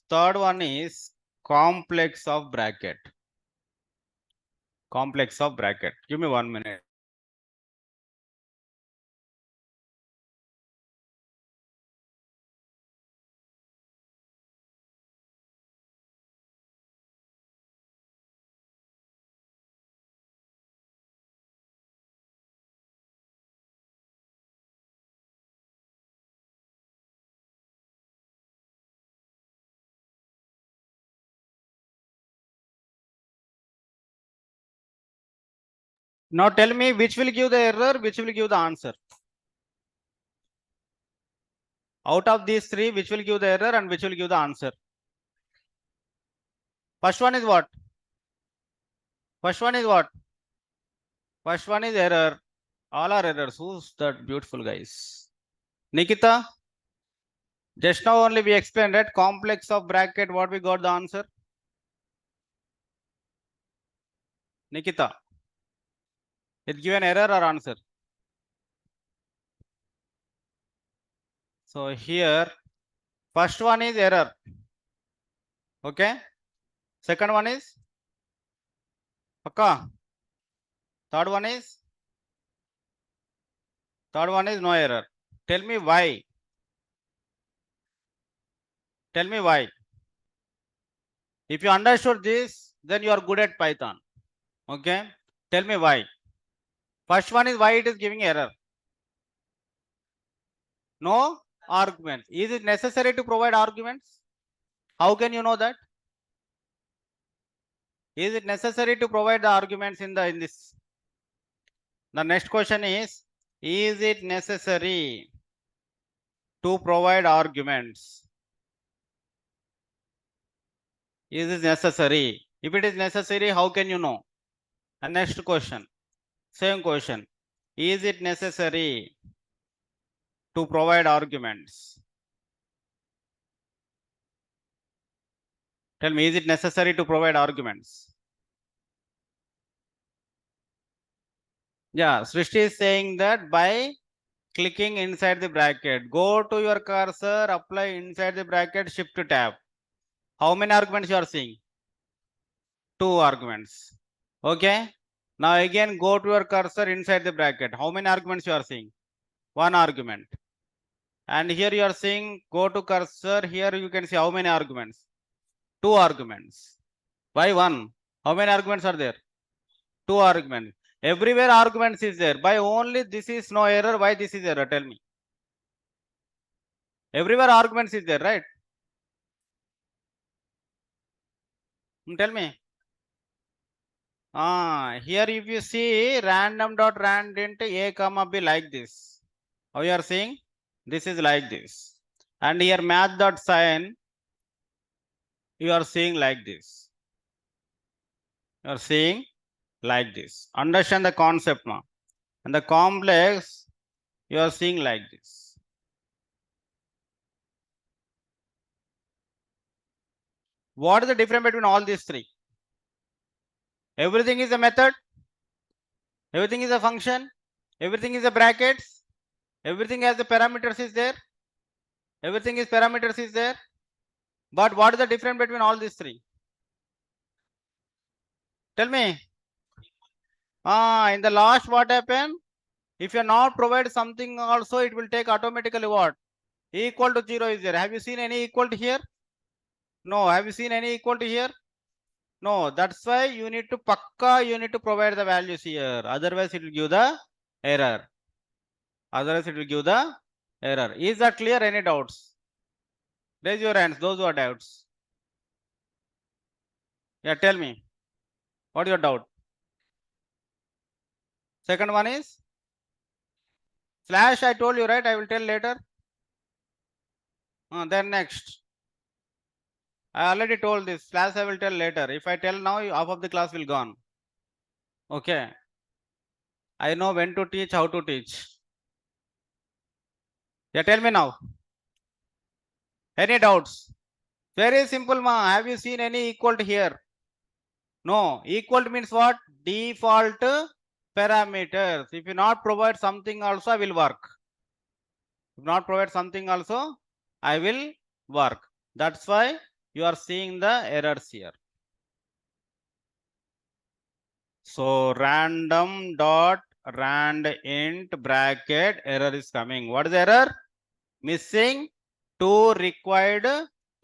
Third one is complex of bracket. Complex of bracket. Give me 1 minute. Now tell me which will give the error, which will give the answer. Out of these three, which will give the error and which will give the answer? First one is what? First one is what? First one is error. All are errors. Who's that beautiful guys? Nikita? Just now only we explained that complex of bracket, what we got the answer? Nikita. It given error or answer? So here, first one is error. Okay. Second one is Pakka. Third one is no error. Tell me why. Tell me why. If you understood this, then you are good at Python. Okay. Tell me why. First one is why it is giving error. No arguments. Is it necessary to provide arguments? How can you know that? Is it necessary to provide the arguments in this? The next question is it necessary to provide arguments? Is it necessary? If it is necessary, how can you know? And next question, same question. Is it necessary to provide arguments? Tell me, is it necessary to provide arguments? Yeah, Srishti is saying that by clicking inside the bracket, go to your cursor, apply inside the bracket, shift tab. How many arguments you are seeing? 2 arguments. Okay. Now again go to your cursor inside the bracket. How many arguments you are seeing? 1 argument. And here you are seeing go to cursor. Here you can see how many arguments? 2 arguments. Why 1? How many arguments are there? 2 arguments. Everywhere arguments is there. By only this is no error. Why this is error? Tell me. Everywhere arguments is there, right? Tell me. Here if you see random.randint a comma b like this. How you are seeing? This is like this. And here math.sign you are seeing like this. You are seeing like this. Understand the concept now. And the complex you are seeing like this. What is the difference between all these three? Everything is a method. Everything is a function. Everything is a brackets. Everything has the parameters is there. Everything is parameters is there. But what is the difference between all these three? Tell me. In the last what happened? If you not provide something also, it will take automatically what? Equal to 0 is there. Have you seen any equal to here? No. Have you seen any equal to here? No. That's why you need to provide the values here. Otherwise it will give the error. Otherwise it will give the error. Is that clear? Any doubts? Raise your hands, those who are doubts. Yeah, tell me. What is your doubt? Second one is slash. I told you, right? I will tell later. Then next. I already told this. Slash I will tell later. If I tell now, half of the class will gone. Okay. I know when to teach, how to teach. Yeah, tell me now. Any doubts? Very simple, ma. Have you seen any equal to here? No. Equal to means what? Default parameters. If you not provide something also, I will work. If not provide something also, I will work. That's why you are seeing the errors here. So random dot rand int bracket error is coming. What is the error? Missing 2 required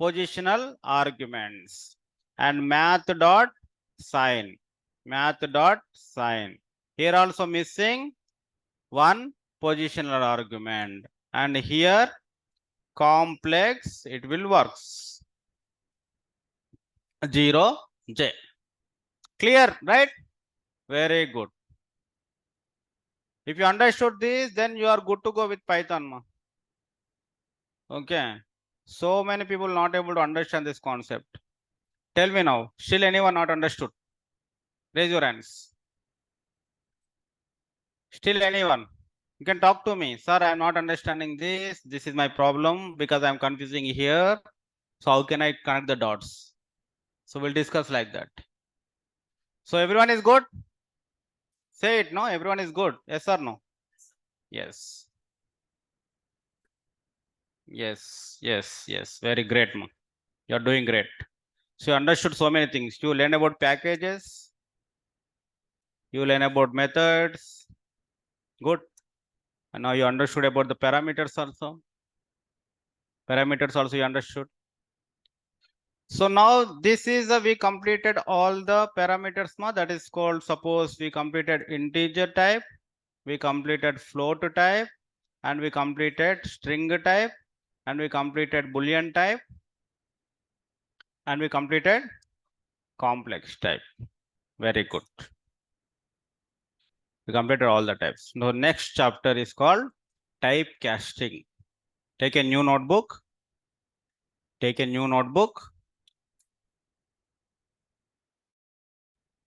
positional arguments. And math dot sign. Here also missing 1 positional argument. And here complex it will works. 0j. Clear, right? Very good. If you understood this, then you are good to go with Python. Okay. So many people not able to understand this concept. Tell me now, still anyone not understood? Raise your hands. Still anyone? You can talk to me. Sir, I am not understanding this. This is my problem because I am confusing here. So how can I connect the dots? So we'll discuss like that. So everyone is good? Say it, no? Everyone is good. Yes or no? Yes. Yes, yes, yes. Very great, man. You're doing great. So you understood so many things. You learn about packages. You learn about methods. Good. And now you understood about the parameters also. Parameters also you understood. So now this is we completed all the parameters. That is called, suppose we completed integer type, we completed float type, and we completed string type, and we completed boolean type, and we completed complex type. Very good. We completed all the types. Now next chapter is called type casting. Take a new notebook. Take a new notebook.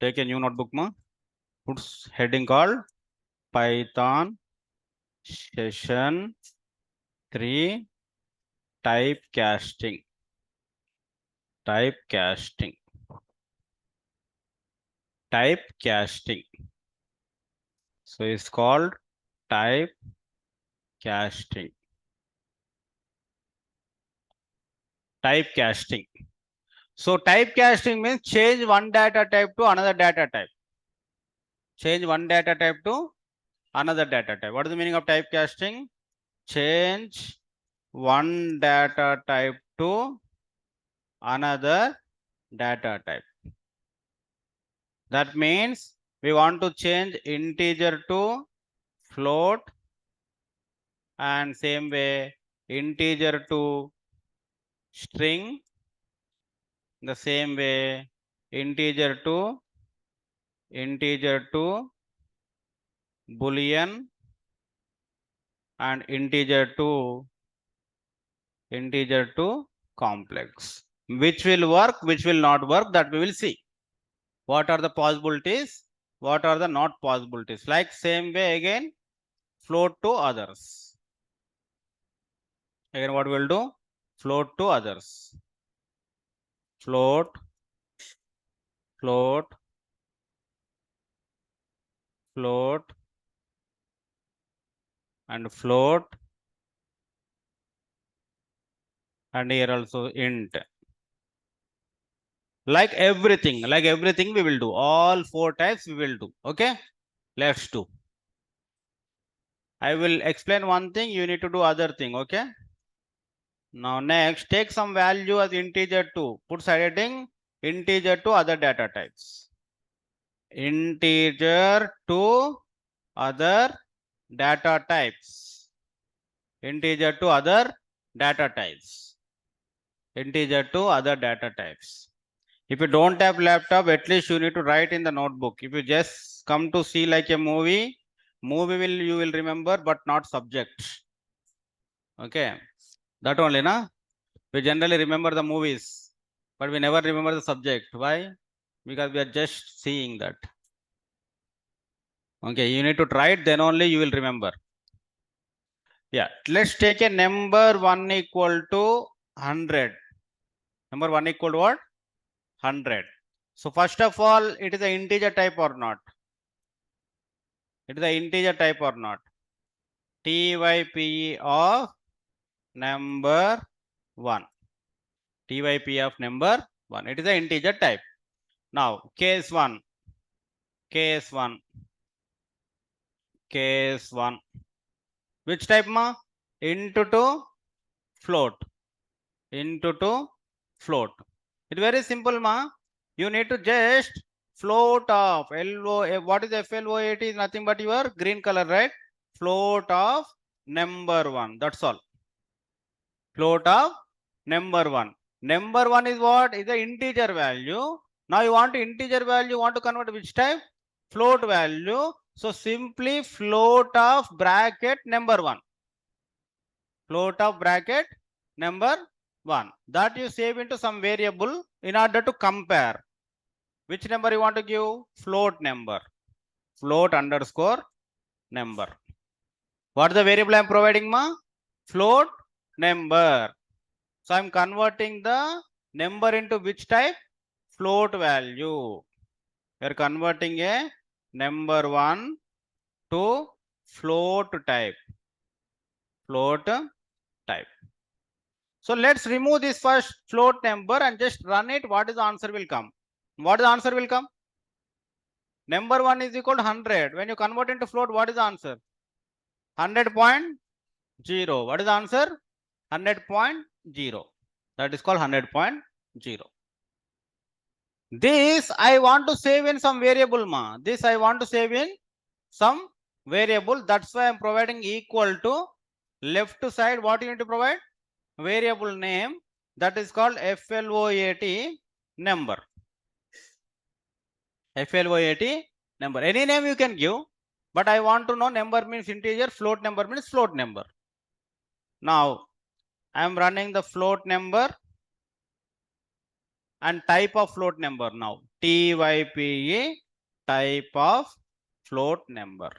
Take a new notebook, ma. Put heading called Python session 3 type casting. Type casting. Type casting. So it's called type casting. Type casting. So type casting means change one data type to another data type. Change one data type to another data type. What is the meaning of type casting? Change one data type to another data type. That means we want to change integer to float, and same way integer to string, the same way integer to boolean, and integer to complex. Which will work, which will not work, that we will see. What are the possibilities, what are the not possibilities. Like same way again, float to others. Again, what we'll do? Float to others. Float, float, float, and float, and here also int. Like everything we will do. All 4 types we will do. Okay, let's do. I will explain one thing, you need to do other thing. Okay, now next, take some value as integer 2. Put side heading integer to other data types. Integer to other data types. Integer to other data types. Integer to other data types. If you don't have laptop, at least you need to write in the notebook. If you just come to see like a movie you will remember, but not subject. Okay, that only, na? We generally remember the movies, but we never remember the subject. Why? Because we are just seeing that. Okay, you need to try it, then only you will remember. Yeah, let's take a number 1 equal to 100. Number 1 equal to what? 100. So first of all, it is an integer type or not? It is an integer type or not? TYP of number 1. TYP of number 1. It is an integer type. Now, case 1. Case 1. Case 1. Which type, ma? Into to float. Into to float. It's very simple, ma. You need to just float of LO. What is FLOAT? Is nothing but your green color, right? Float of number 1. That's all. Float of number 1. Number 1 is what? Is the integer value. Now you want integer value, want to convert which type? Float value. So simply float of bracket number 1. Float of bracket number 1. That you save into some variable in order to compare. Which number you want to give? Float number. Float underscore number. What is the variable I am providing, ma? Float number. So I am converting the number into which type? Float value. We are converting a number 1 to float type. Float type. So let's remove this first float number and just run it. What is the answer will come? What is the answer will come? Number 1 is equal to 100. When you convert into float, what is the answer? 100.0. What is the answer? 100.0. That is called 100.0. This I want to save in some variable ma. This I want to save in some variable. That's why I'm providing equal to left side. What you need to provide? Variable name. That is called float number. float number. Any name you can give. But I want to know number means integer. Float number means float number. Now I am running the float number and type of float number now. TYPE type of float number.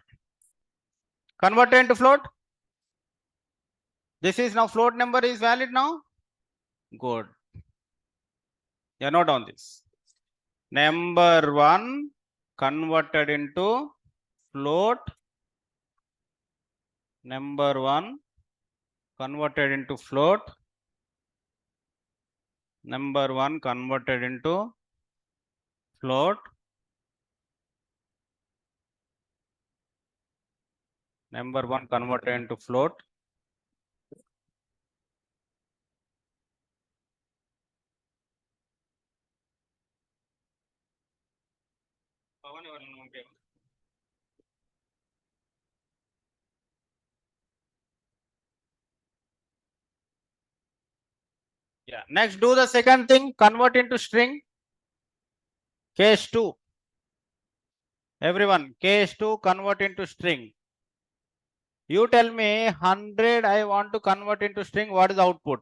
Convert into float. This is now float number is valid now. Good. You note on this. Number 1 converted into float. Number 1 converted into float. Number 1 converted into float. Number 1 converted into float. Yeah. Next, do the second thing. Convert into string. Case 2. Everyone, case 2 convert into string. You tell me 100 I want to convert into string. What is the output?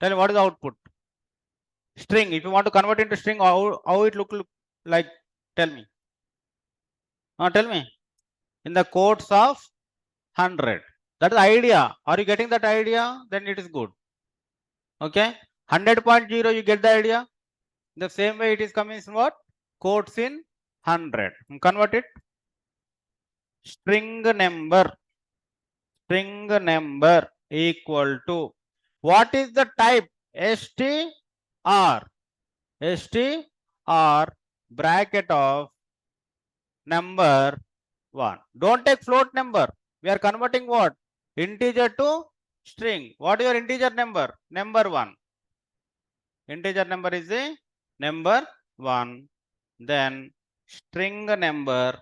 Tell me what is the output? String. If you want to convert into string, how it look like? Tell me. Tell me. In the quotes of 100. That is the idea. Are you getting that idea? Then it is good. Okay. 100.0 you get the idea. The same way it is coming in what? Quotes in 100. Convert it. String number. String number equal to. What is the type? str. str bracket of number 1. Don't take float number. We are converting what? Integer to string. What is your integer number? Number 1. Integer number is the number 1. Then string number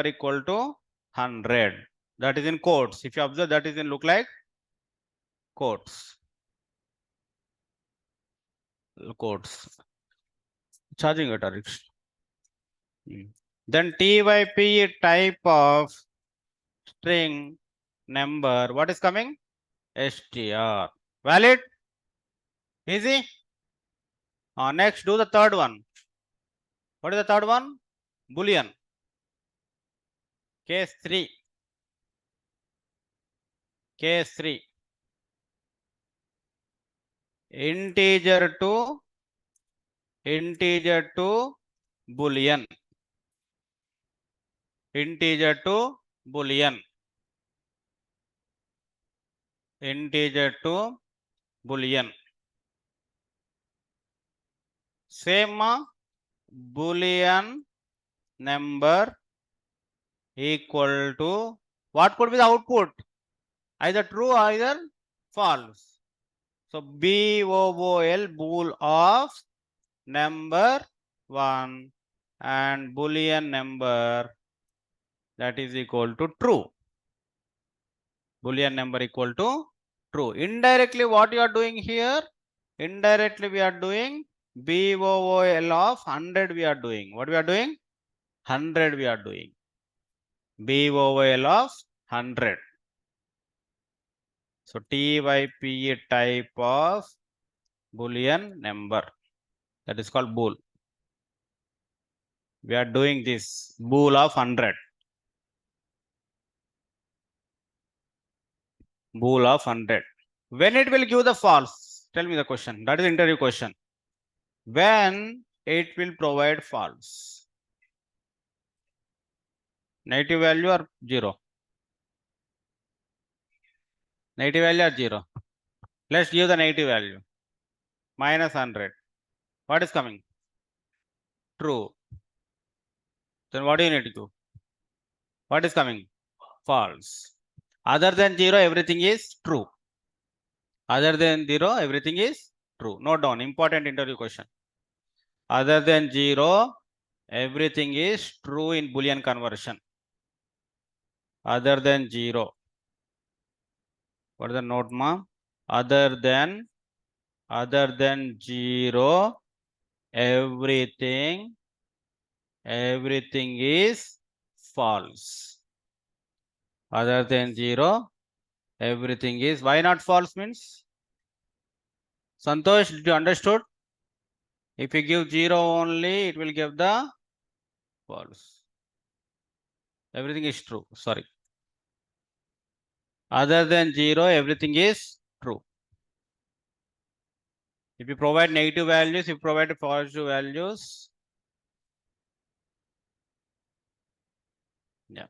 equal to 100. That is in quotes. If you observe, that is in look like quotes. Quotes. Charging it or Then type type of string number. What is coming? str. Valid? Easy? Next, do the third one. What is the third one? Boolean. Case 3. Case 3. Integer to Boolean. Integer to Boolean. Integer to Boolean. Same Boolean number equal to what could be the output? Either true or either false. So BOOL bool of number 1 and Boolean number that is equal to true. Boolean number equal to true. Indirectly what you are doing here? Indirectly we are doing BOOL of 100 we are doing. What we are doing? 100 we are doing. BOOL of 100. So TYPE type of Boolean number. That is called bool. We are doing this bool of 100. Bool of 100. When it will give the false? Tell me the question. That is the interview question. when it will provide false. Negative value or 0? Negative value or 0? Let's give the negative value. Minus 100. What is coming? True. Then what do you need to do? What is coming? False. Other than 0, everything is true. Other than 0, everything is true. Note down. Important interview question. Other than 0, everything is true in Boolean conversion. Other than 0. What is the note, ma? Other than 0, everything is false. Other than 0, everything is. Why not false means? Santosh, did you understood? If you give 0 only, it will give the false. Everything is true. Sorry. Other than 0, everything is true. If you provide negative values, if you provide positive values, yeah.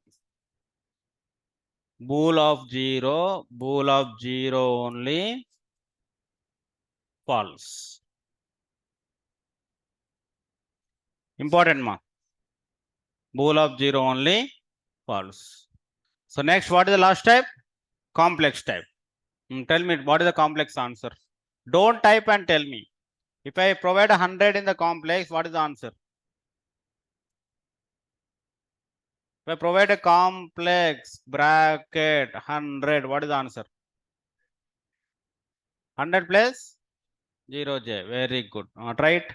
Bool of 0 only, false. Important mark. Bool of 0 only, false. So next, what is the last type? Complex type. Tell me, what is the complex answer? Don't type and tell me. If I provide 100 in the complex, what is the answer? If I provide a complex bracket 100, what is the answer? 100 plus 0j. Very good. Try it.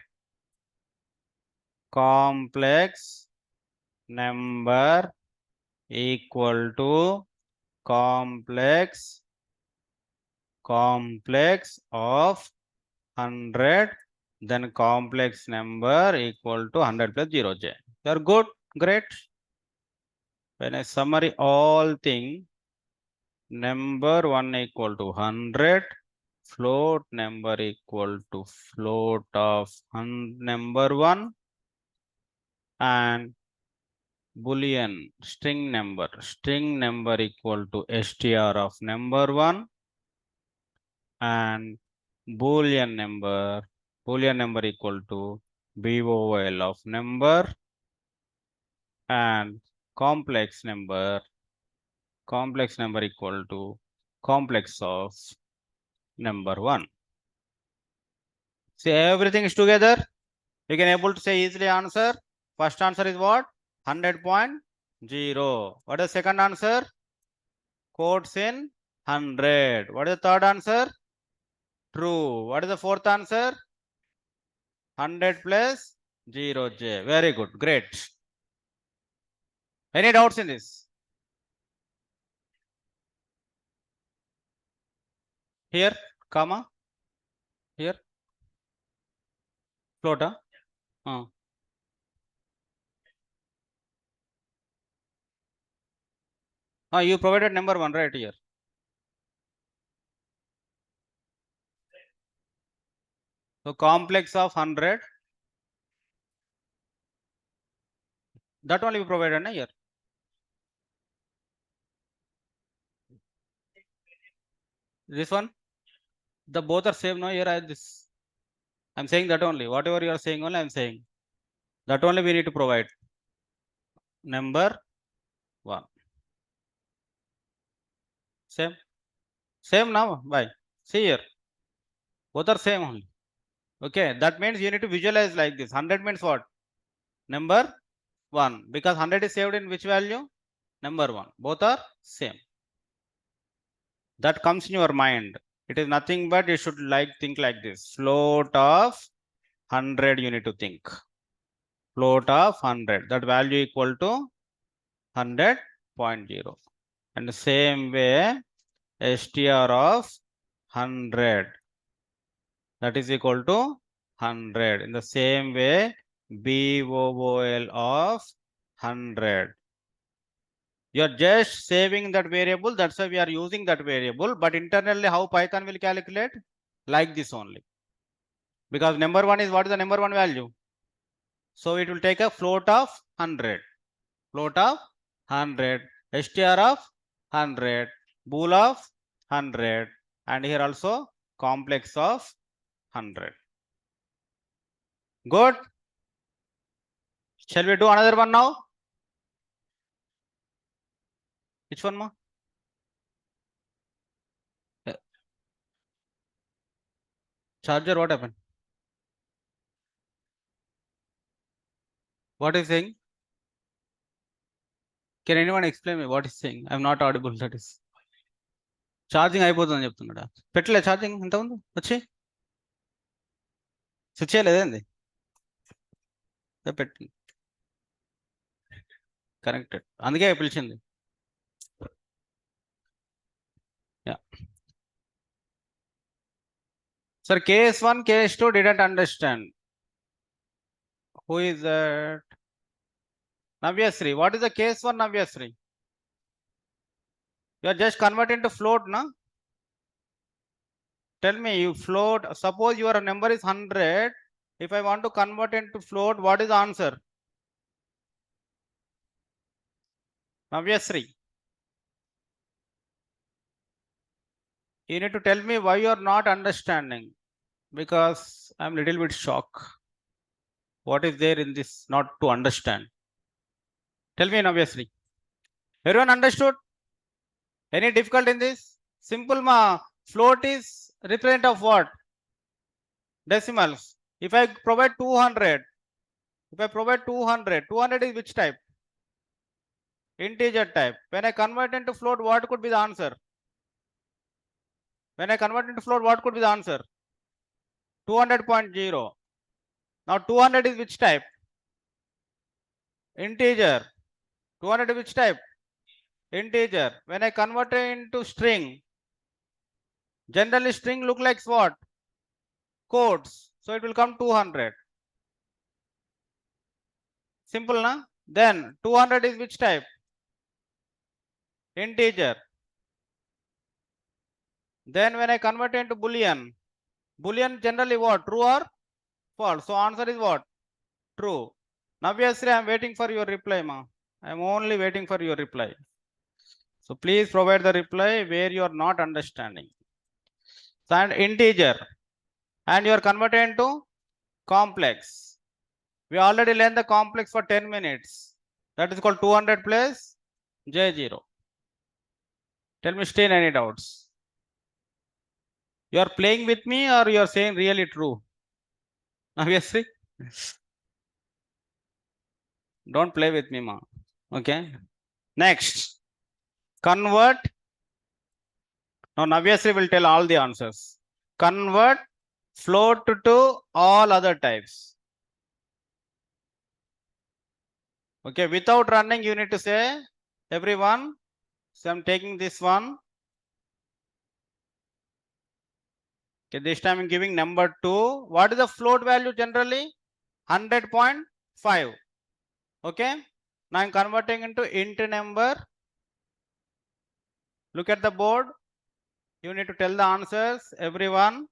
Complex number equal to complex of 100, then complex number equal to 100 plus 0j. You are good. Great. When I summary all thing, number 1 equal to 100, float number equal to float of number 1, and Boolean string number equal to str of number 1, and Boolean number equal to BOL of number, and complex number equal to complex of number 1. See, everything is together. You can able to say easily answer. First answer is what? 100.0. What is the second answer? Quotes in 100. What is the third answer? True. What is the fourth answer? 100 plus 0j. Very good. Great. Any doubts in this? Here, comma. Here. Float, huh? You provided number 1 right here. So complex of 100. That only we provided here. This one, the both are same. No, here I this. I'm saying that only. Whatever you are saying only, I'm saying that only we need to provide. Number 1. Same now. Why? See here. Both are same only. Okay. That means you need to visualize like this. 100 means what? Number 1. Because 100 is saved in which value? Number 1. Both are same. That comes in your mind. It is nothing but you should think like this. Float of 100 you need to think. Float of 100. That value equal to 100.0. And the same way str of 100. That is equal to 100. In the same way BOOL of 100. You are just saving that variable. That's why we are using that variable. But internally, how Python will calculate? Like this only. Because number 1 is, what is the number 1 value? So it will take a float of 100. Float of 100. str of 100. Bool of 100. And here also complex of 100. Good. Shall we do another one now? Which one more? Charger, what happened? What is saying? Can anyone explain me what is saying? I'm not audible, that is. Charging అయిపోతుందని చెప్తున్నాడా? పెట్టలే charging ఇంతకుముందు వచ్చి switch చేయలేదేంది? పెట్టి connected, అందుకే పిలిచింది. Sir, KS1, KS2 didn't understand. Who is that? Navyasri. What is the KS1, Navyasri? You are just converting to float, na? Tell me, you float. Suppose your number is 100. If I want to convert into float, what is the answer? Navyasri. You need to tell me why you are not understanding. Because I'm a little bit shocked. What is there in this not to understand? Tell me, Navyasri. Everyone understood? Any difficulty in this? Simple ma. Float is represent of what? Decimals. If I provide 200, 200 is which type? Integer type. When I convert into float, what could be the answer? When I convert into float, what could be the answer? 200.0. Now 200 is which type? Integer. 200 is which type? Integer. When I convert it into string, generally string look like what? Quotes. So it will come 200. Simple, na? Then 200 is which type? Integer. Then when I convert into boolean, boolean generally what? True or false? So answer is what? True. Navyasri, I am waiting for your reply, ma. I am only waiting for your reply. So please provide the reply where you are not understanding. And integer. And you are converted into complex. We already learned the complex for 10 minutes. That is called 200 plus J0. Tell me, still any doubts? You are playing with me or you are saying really true? Obviously. Don't play with me, ma. Okay. Next. Convert. Now, Navyasri will tell all the answers. Convert float to all other types. Okay. Without running, you need to say, everyone. So I'm taking this one. Okay, this time I'm giving number 2. What is the float value generally? 100.5. Okay. Now I'm converting into int number. Look at the board. You need to tell the answers, everyone.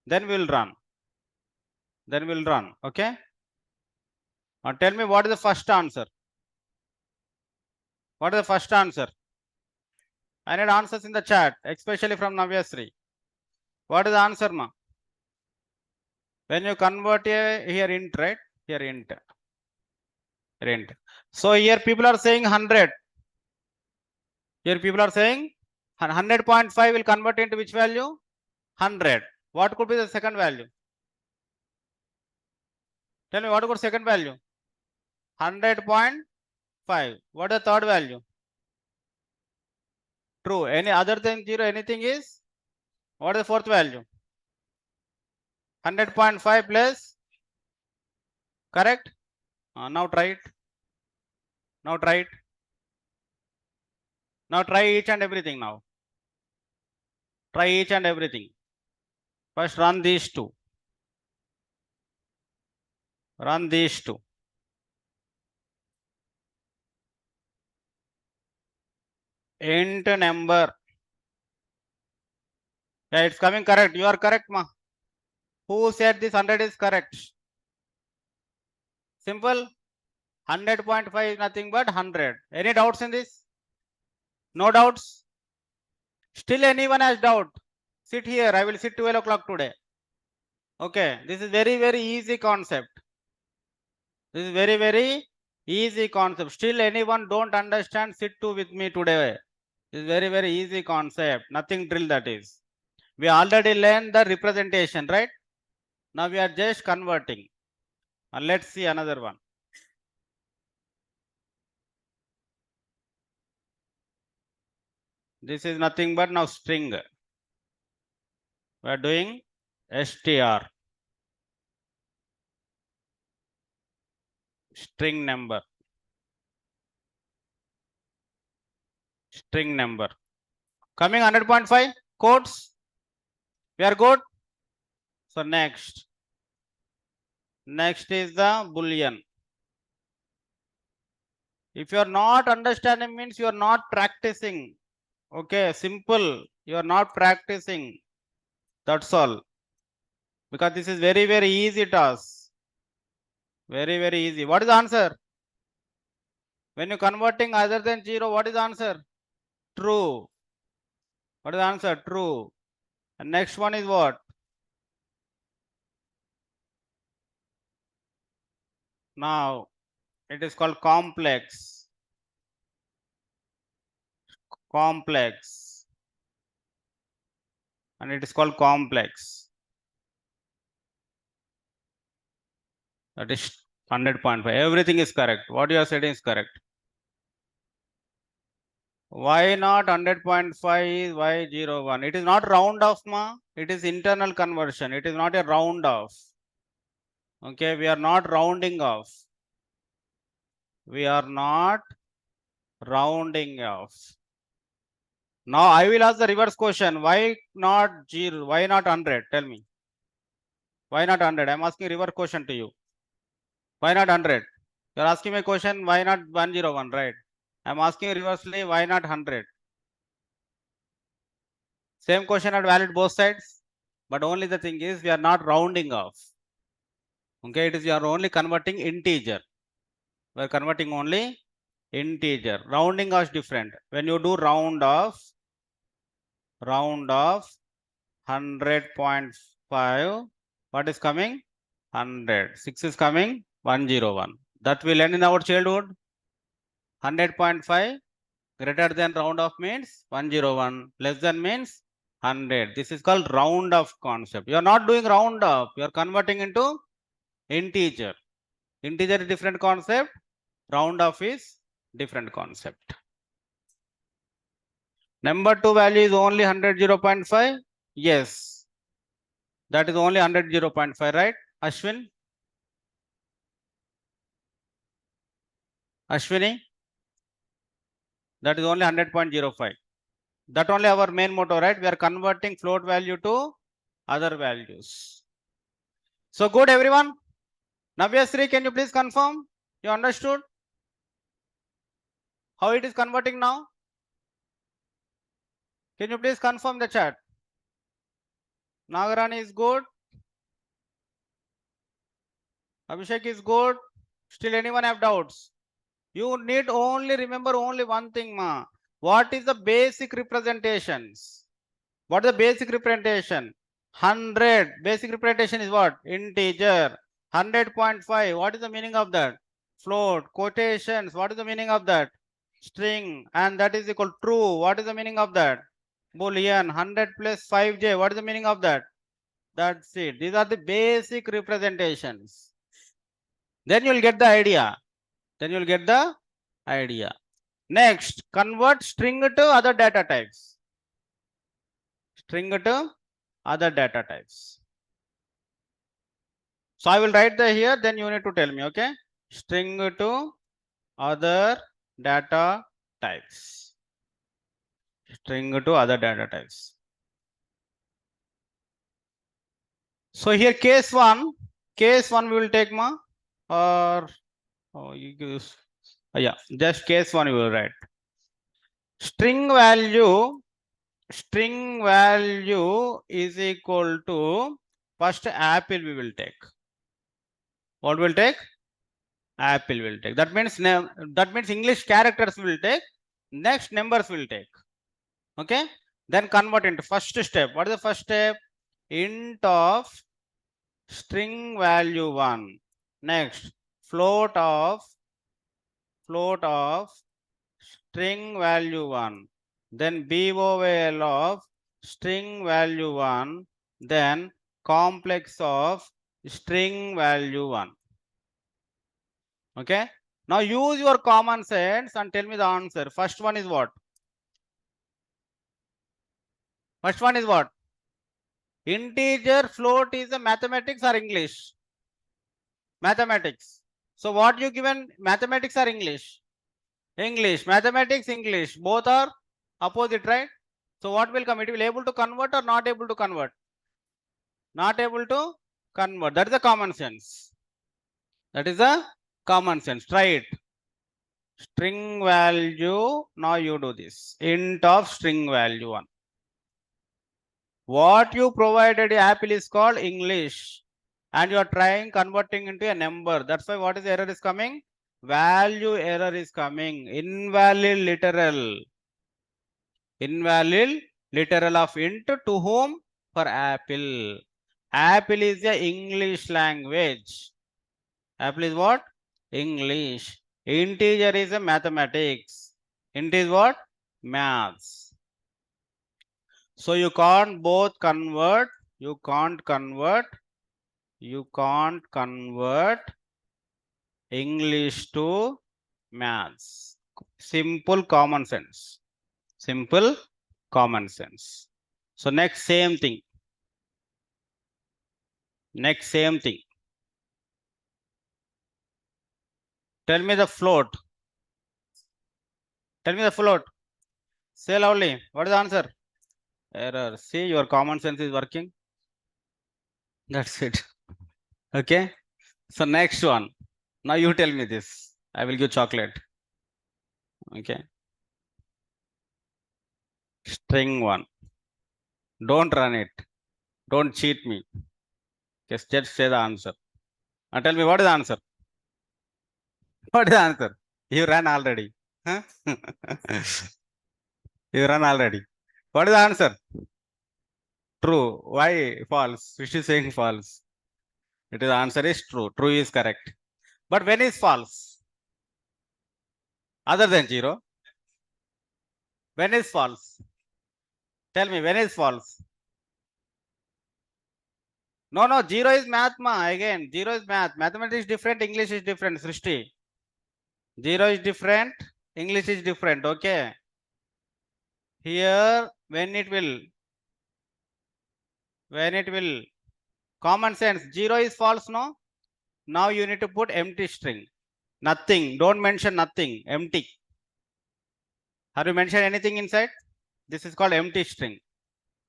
Then we'll run. Okay. Now tell me what is the first answer. What is the first answer? I need answers in the chat, especially from Navyasri. What is the answer, ma? When you convert here int, right? Here int. So here people are saying 100. Here people are saying 100.5 will convert into which value? 100. What could be the second value? Tell me what could be the second value? 100.5. What is the third value? True. Any other than 0, anything is? What is the fourth value? 100.5 plus. Correct? Now try it. Now try each and everything now. Try each and everything. First run these two. Int number. Yeah, it's coming correct. You are correct, ma. Who said this 100 is correct? Simple. 100.5 is nothing but 100. Any doubts in this? No doubts? Still anyone has doubt? Sit here. I will sit 12 o'clock today. Okay. This is very, very easy concept. This is very, very easy concept. Still anyone don't understand? Sit two with me today. This is very, very easy concept. Nothing drill that is. We already learned the representation, right? Now we are just converting. And let's see another one. This is nothing but now string. We are doing str. String number. String number. Coming 100.5 quotes. We are good. So next. Next is the boolean. If you are not understanding means you are not practicing. Okay, simple. You are not practicing. That's all. Because this is very, very easy task. Very, very easy. What is the answer? When you converting other than 0, what is the answer? True. What is the answer? True. And next one is what? Now, it is called complex. Complex. And it is called complex. That is 100.5. Everything is correct. What you are saying is correct. Why not 100.5 is why 01? It is not round off, ma. It is internal conversion. It is not a round off. Okay, we are not rounding off. We are not rounding off. Now I will ask the reverse question. Why not 0? Why not 100? Tell me. Why not 100? I am asking reverse question to you. Why not 100? You are asking me a question. Why not 101? Right? I am asking reversely. Why not 100? Same question are valid both sides. But only the thing is we are not rounding off. Okay, it is you are only converting integer. We are converting only integer. Rounding off is different. When you do round off 100.5, what is coming? 100. 6 is coming 101. That we learn in our childhood. 100.5 greater than round off means 101. Less than means 100. This is called round off concept. You are not doing round off. You are converting into integer. Integer is different concept. Round off is different concept. Number 2 value is only 100 0.5. Yes. That is only 100 0.5, right? Ashwin? Ashwini? That is only 100.05. That only our main motto, right? We are converting float value to other values. So good, everyone. Navyasri, can you please confirm? You understood how it is converting now? Can you please confirm the chat? Nagarani is good. Abhishek is good. Still anyone have doubts? You need only remember only one thing, ma. What is the basic representations? What is the basic representation? 100. Basic representation is what? Integer. 100.5. What is the meaning of that? Float. Quotations. What is the meaning of that? String. And that is equal true. What is the meaning of that? Boolean. 100 plus 5j. What is the meaning of that? That's it. These are the basic representations. Then you will get the idea. Then you will get the idea. Next, convert string to other data types. String to other data types. So I will write the here, then you need to tell me, okay? String to other data types. String to other data types. So here case one we will take ma, or oh, you use, yeah, just case one you will write. String value is equal to First apple we will take. What will take? Apple will take. That means English characters will take. Next numbers will take. Okay. Then convert into first step. What is the first step? Int of string value 1. Next float of string value 1. Then BOVL of string value 1. Then complex of string value 1. Okay. Now use your common sense and tell me the answer. First one is what? First one is what? Integer float is a mathematics or English? Mathematics. So what you given, mathematics or English? English. Mathematics, English. Both are opposite, right? So what will come? It will able to convert or not able to convert? Not able to convert. That is the common sense. That is the common sense. Try it. String value. Now you do this. Int of string value 1. What you provided apple is called English. And you are trying converting into a number. That's why what is the error is coming? Value error is coming. Invalid literal. Invalid literal of int to whom? For apple. Apple is the English language. Apple is what? English. Integer is a mathematics. Int is what? Maths. So you can't both convert. You can't convert English to maths. Simple common sense. Simple common sense. So next same thing. Next same thing. Tell me the float. Tell me the float. Say loudly. What is the answer? Error. See, your common sense is working. That's it. Okay. So next one. Now you tell me this. I will give chocolate. Okay. String 1. Don't run it. Don't cheat me. Just say the answer. And tell me what is the answer? What is the answer? You ran already. Huh? You ran already. What is the answer? True. Why false? Which is saying false. It is the answer is true. True is correct. But when is false? Other than 0. When is false? Tell me when is false? No, 0 is math ma. Again, 0 is math. Mathematics is different. English is different. Srishti. 0 is different. English is different. Okay. Here, when it will common sense, 0 is false, no? Now you need to put empty string. Nothing. Don't mention nothing. Empty. Have you mentioned anything inside? This is called empty string.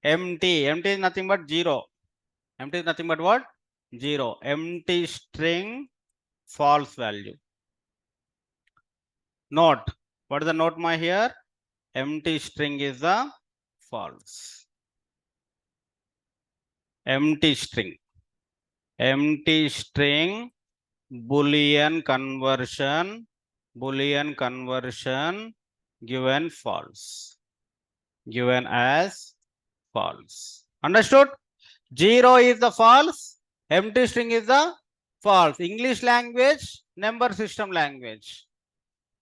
Empty. Empty is nothing but 0. Empty is nothing but what? 0. Empty string, false value. Note. What is the note my here? Empty string is the false. Empty string. Empty string, Boolean conversion given false. Given as false. Understood? 0 is the false. Empty string is the false. English language, number system language.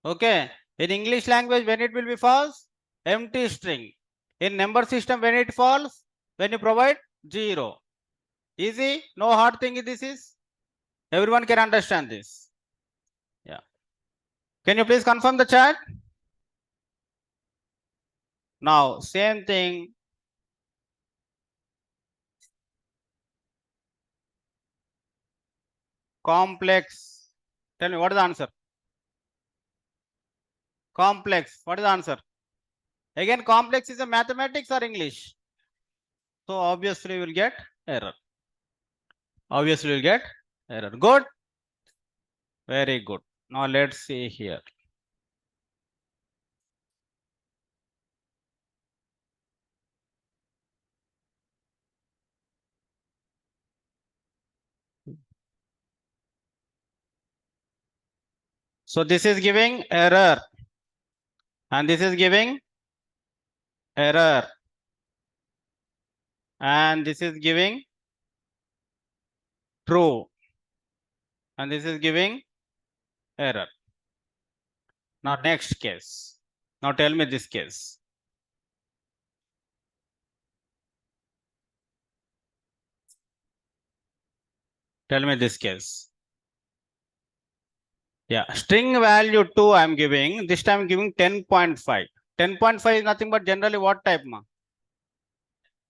Okay. In English language, when it will be false? Empty string. In number system, when it false? When you provide 0. Easy. No hard thing this is. Everyone can understand this. Yeah. Can you please confirm the chat? Now, same thing. Complex. Tell me what is the answer? Complex. What is the answer? Again, complex is a mathematics or English. So obviously we will get error. Obviously we will get error. Good. Very good. Now let's see here. So this is giving error and this is giving error and this is giving true and this is giving error. Now next case. Now tell me this case. Tell me this case. Yeah, string value 2 I am giving. This time I am giving 10.5. 10.5 is nothing but generally what type, ma?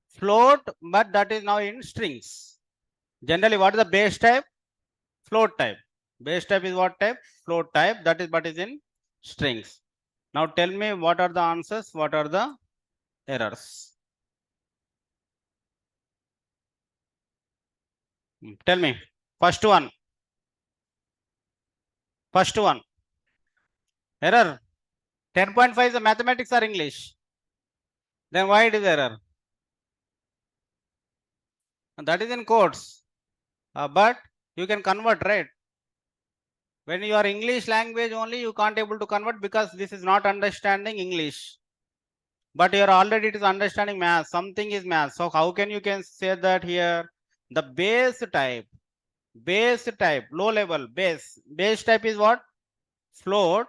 Float, but that is now in strings. Generally, what is the base type? Float type. Base type is what type? Float type. That is what is in strings. Now tell me what are the answers? What are the errors? Tell me. First one. First one. Error. 10.5 is the mathematics or English? Then why it is error? And that is in quotes. But you can convert, right? When you are English language only, you can't able to convert because this is not understanding English. But you are already it is understanding math. Something is math. So how can you can say that here? The base type, low level, base type is what? Float.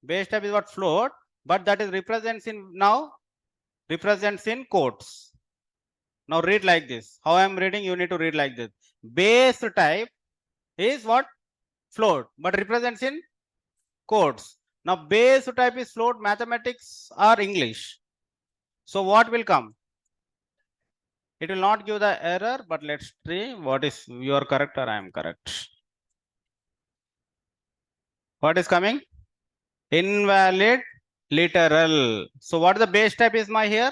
Base type is what? Float. But that is represents in now represents in quotes. Now read like this. How I am reading, you need to read like this. Base type is what? Float, but represents in quotes. Now base type is float, mathematics or English. So what will come? It will not give the error, but let's see what is you are correct or I am correct. What is coming? Invalid literal. So what is the base type is my here?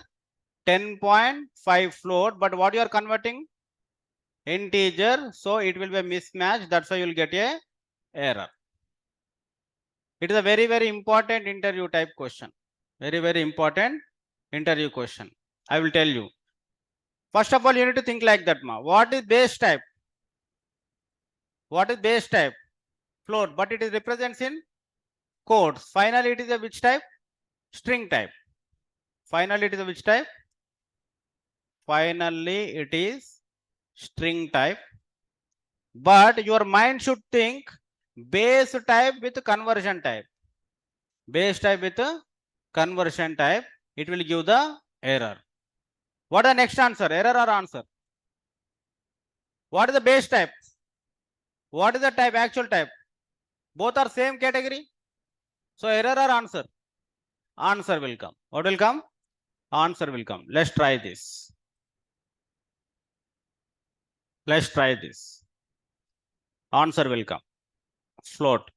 10.5 float, but what you are converting? Integer. So it will be a mismatch. That's why you will get a error. It is a very, very important interview type question. Very, very important interview question. I will tell you. First of all, you need to think like that, ma. What is base type? What is base type? Float, but it is represents in quotes. Finally, it is a which type? String type. Finally, it is a which type? Finally, it is string type. But your mind should think base type with conversion type. Base type with conversion type. It will give the error. What is the next answer? Error or answer? What is the base type? What is the type? Actual type? Both are same category. So error or answer? Answer will come. What will come? Answer will come. Let's try this. Let's try this. Answer will come. Float.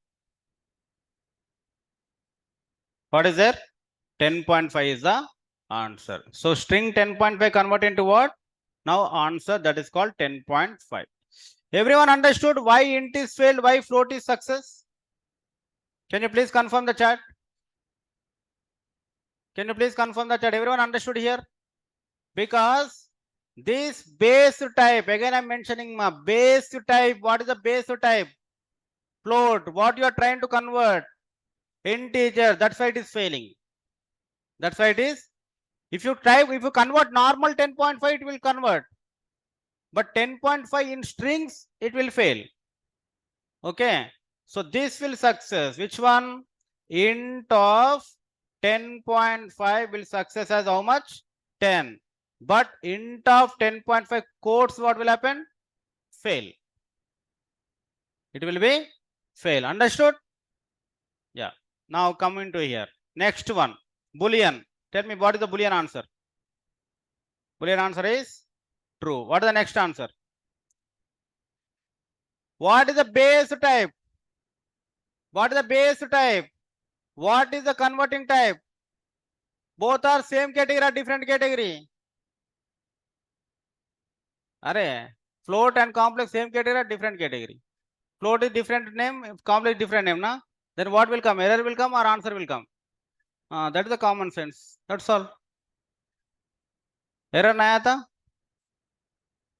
What is there? 10.5 is the answer. So string 10.5 convert into what? Now answer that is called 10.5. Everyone understood why int is failed, why float is success? Can you please confirm the chat? Can you please confirm the chat? Everyone understood here? Because this base type, again I'm mentioning my base type. What is the base type? Float. What you are trying to convert? Integer. That's why it is failing. That's why it is. If you convert normal 10.5, it will convert. But 10.5 in strings, it will fail. Okay. So this will success. Which one? Int of 10.5 will success as how much? 10. But int of 10.5 quotes, what will happen? Fail. It will be fail. Understood? Yeah. Now come into here. Next one. Boolean. Tell me what is the Boolean answer? Boolean answer is true. What is the next answer? What is the base type? What is the base type? What is the converting type? Both are same category or different category? Array, float and complex same category or different category? Float is different name, complex different name, na? Then what will come? Error will come or answer will come? That is the common sense. That's all. Error naya tha?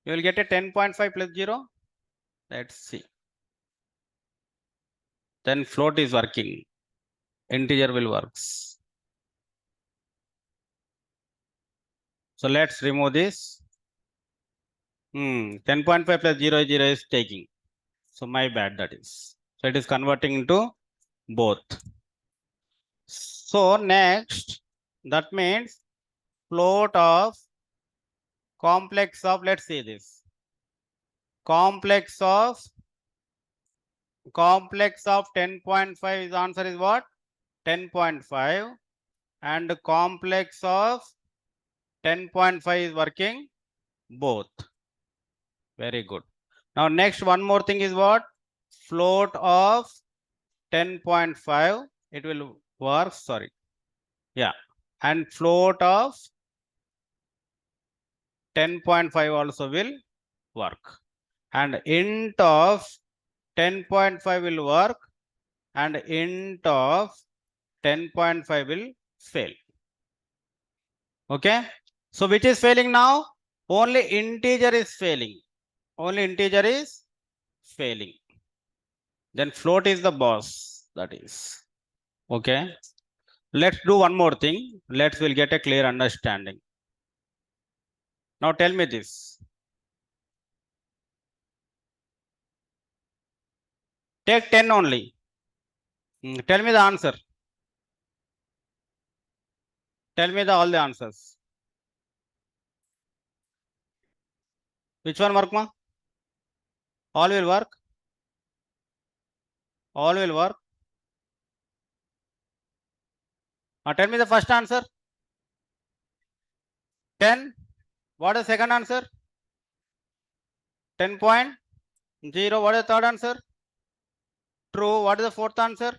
You will get a 10.5 plus 0. Let's see. then float is working. Integer will works. So let's remove this. 10.5 plus 0 is taking. So my bad, that is. So it is converting into both. So next, that means float of complex of, let's see this. Complex of 10.5 is answer is what? 10.5, and complex of 10.5 is working both. Very good. Now next one more thing is what? Float of 10.5. It will work. Sorry. Yeah. And float of 10.5 also will work. And int of 10.5 will work. And int of 10.5 will fail. Okay. So which is failing now? Only integer is failing. Only integer is failing. Then float is the boss. That is. Okay. Let's do one more thing. We'll get a clear understanding. Now tell me this. Take 10 only. Tell me the answer. Tell me all the answers. Which one work, ma? All will work. All will work. Now tell me the first answer. 10. What is the second answer? 10.0. What is the third answer? True. What is the fourth answer?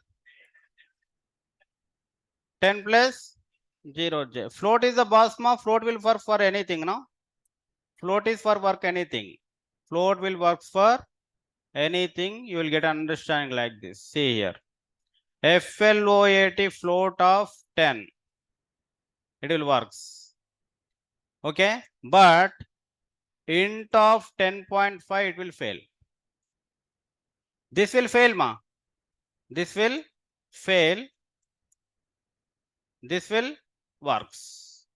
10 plus 0 j. Float is the boss, ma. Float will work for anything, no? Float is for work anything. Float will work for anything. You will get understanding like this. See here. FLOAT float of 10. It will works. Okay. But int of 10.5 it will fail. This will fail, ma. This will fail. This will works.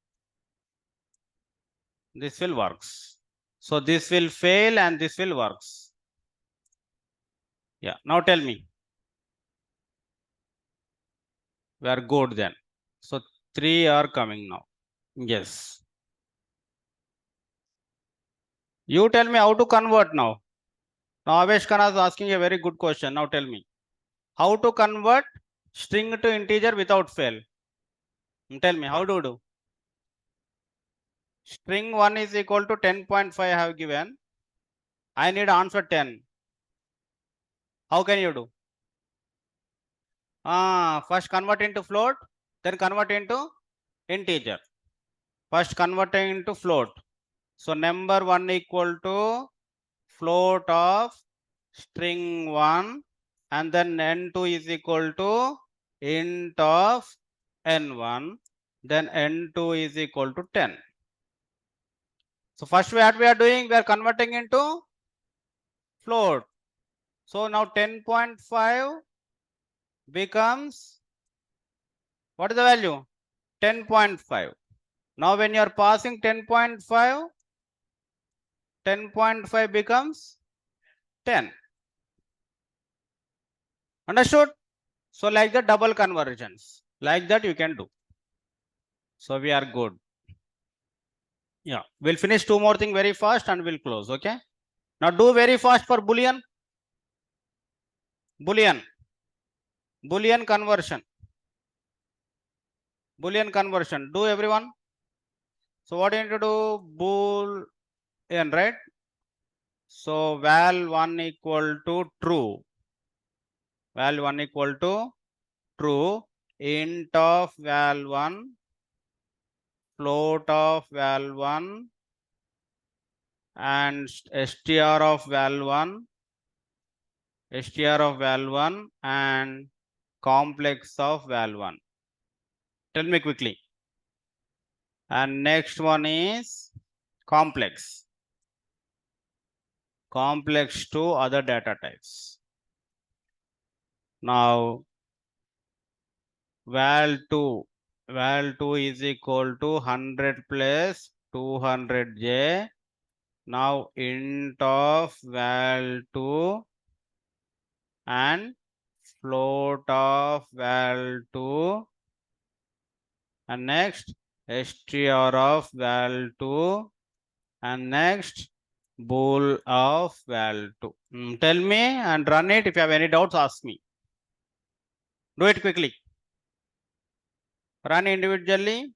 This will works. So this will fail and this will works. Yeah. Now tell me. We are good then. So 3 are coming now. Yes. You tell me how to convert now. Now Avesh Khanna is asking a very good question. Now tell me. How to convert string to integer without fail? Tell me, how do you do? String 1 is equal to 10.5 I have given. I need answer 10. How can you do? First convert into float, then convert into integer. First converting into float. So number 1 equal to float of string 1, and then n2 is equal to int of n1, then n2 is equal to 10. So first what we are doing, we are converting into float. So now 10.5 becomes, what is the value? 10.5. Now when you are passing 10.5, 10.5 becomes 10. Understood? So like the double conversions, like that you can do. So we are good. Yeah, we'll finish 2 more things very fast and we'll close. Okay. Now do very fast for Boolean. Boolean conversion. Boolean conversion. Do everyone. So what do you need to do? Boolean, right? So val1 equal to true. Val1 equal to true. Int of val1, float of val1, and str of val1, and complex of val1. Tell me quickly. And next one is complex. Complex to other data types. Now val2 is equal to 100 plus 200j. Now int of val2 and float of val2 and next str of val2 and next bool of val2. Tell me and run it. If you have any doubts, ask me. Do it quickly. Run individually.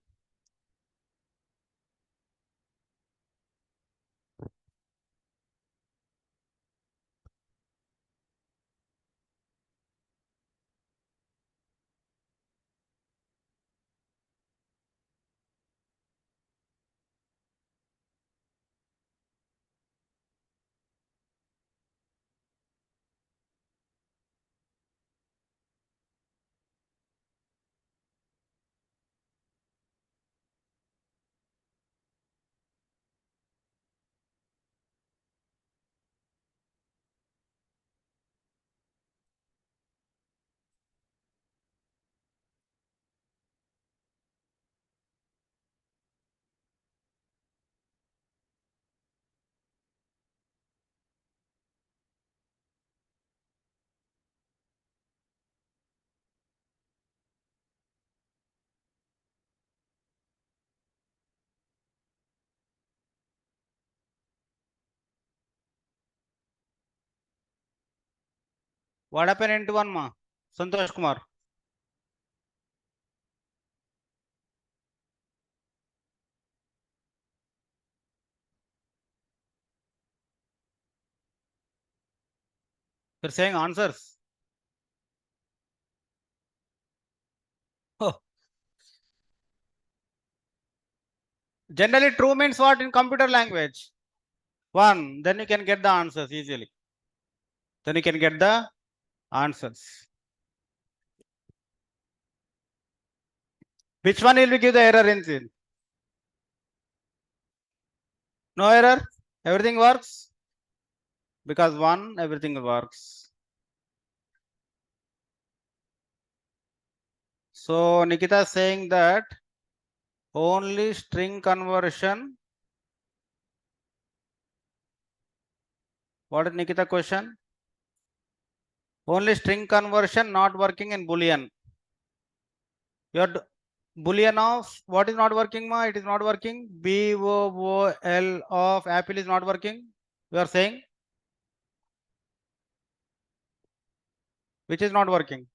What happened into one ma? Santosh Kumar. You're saying answers. Oh. Generally, true means what in computer language? 1. Then you can get the answers easily. Then you can get the answers. Which one will we give the error in? No error. Everything works. Because 1, everything works. So Nikita is saying that only string conversion. What is Nikita question? Only string conversion not working in Boolean. Your Boolean of what is not working, ma? It is not working. BOOL of apple is not working. You are saying which is not working.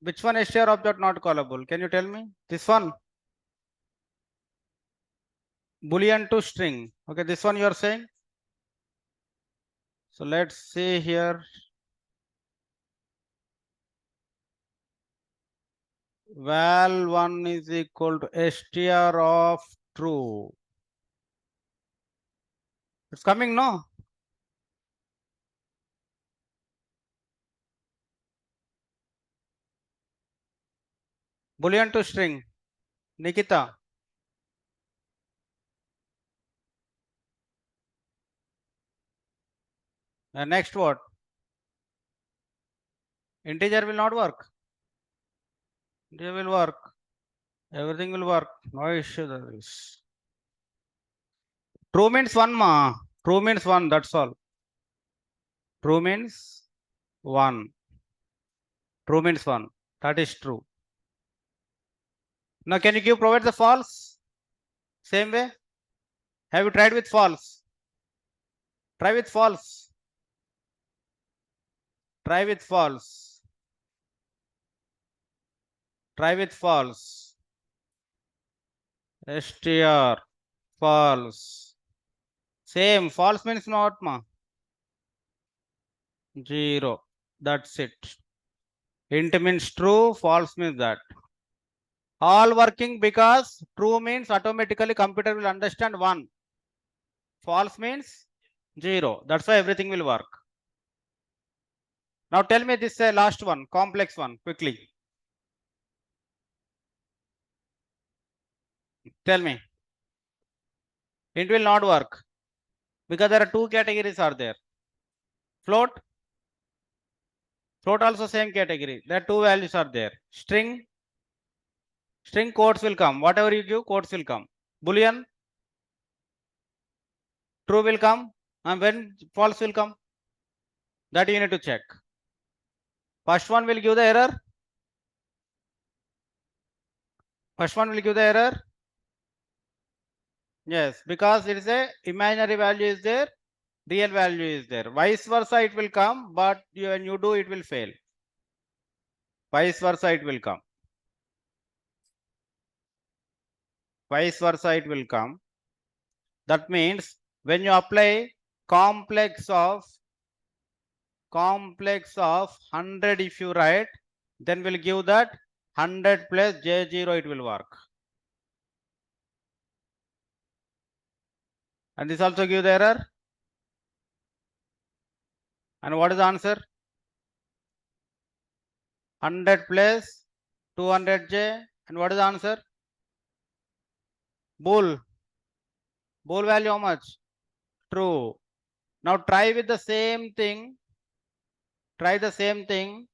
Which one is str object not callable? Can you tell me? This one. Boolean to string. Okay, this one you are saying. So let's see here. Val1 is equal to str of true. It's coming, no? Boolean to string. Nikita. And next what? Integer will not work. Integer will work. Everything will work. No issue there is. True means 1, ma. True means 1. That's all. True means 1. True means 1. That is true. Now can you provide the false? Same way. Have you tried with false? Try with false. Try with false. Try with false. Str. False. Same. False means not, ma. 0. That's it. Int means true. False means that. All working because true means automatically computer will understand 1. False means 0. That's why everything will work. Now tell me this last one, complex one, quickly. Tell me. It will not work because there are two categories are there. Float also same category. There are two values are there. String quotes will come. Whatever you give, quotes will come. Boolean true will come, and when false will come, that you need to check. First one will give the error. Yes, because it is a imaginary value is there, real value is there. Vice versa it will come, but when you do it will fail. Vice versa it will come. That means when you apply complex of 100 if you write, then we'll give that 100 plus J0 it will work. And this also give the error. And what is the answer? 100 plus 200J. And what is the answer? Bool value how much? True. Now try with the same thing. Try the same thing.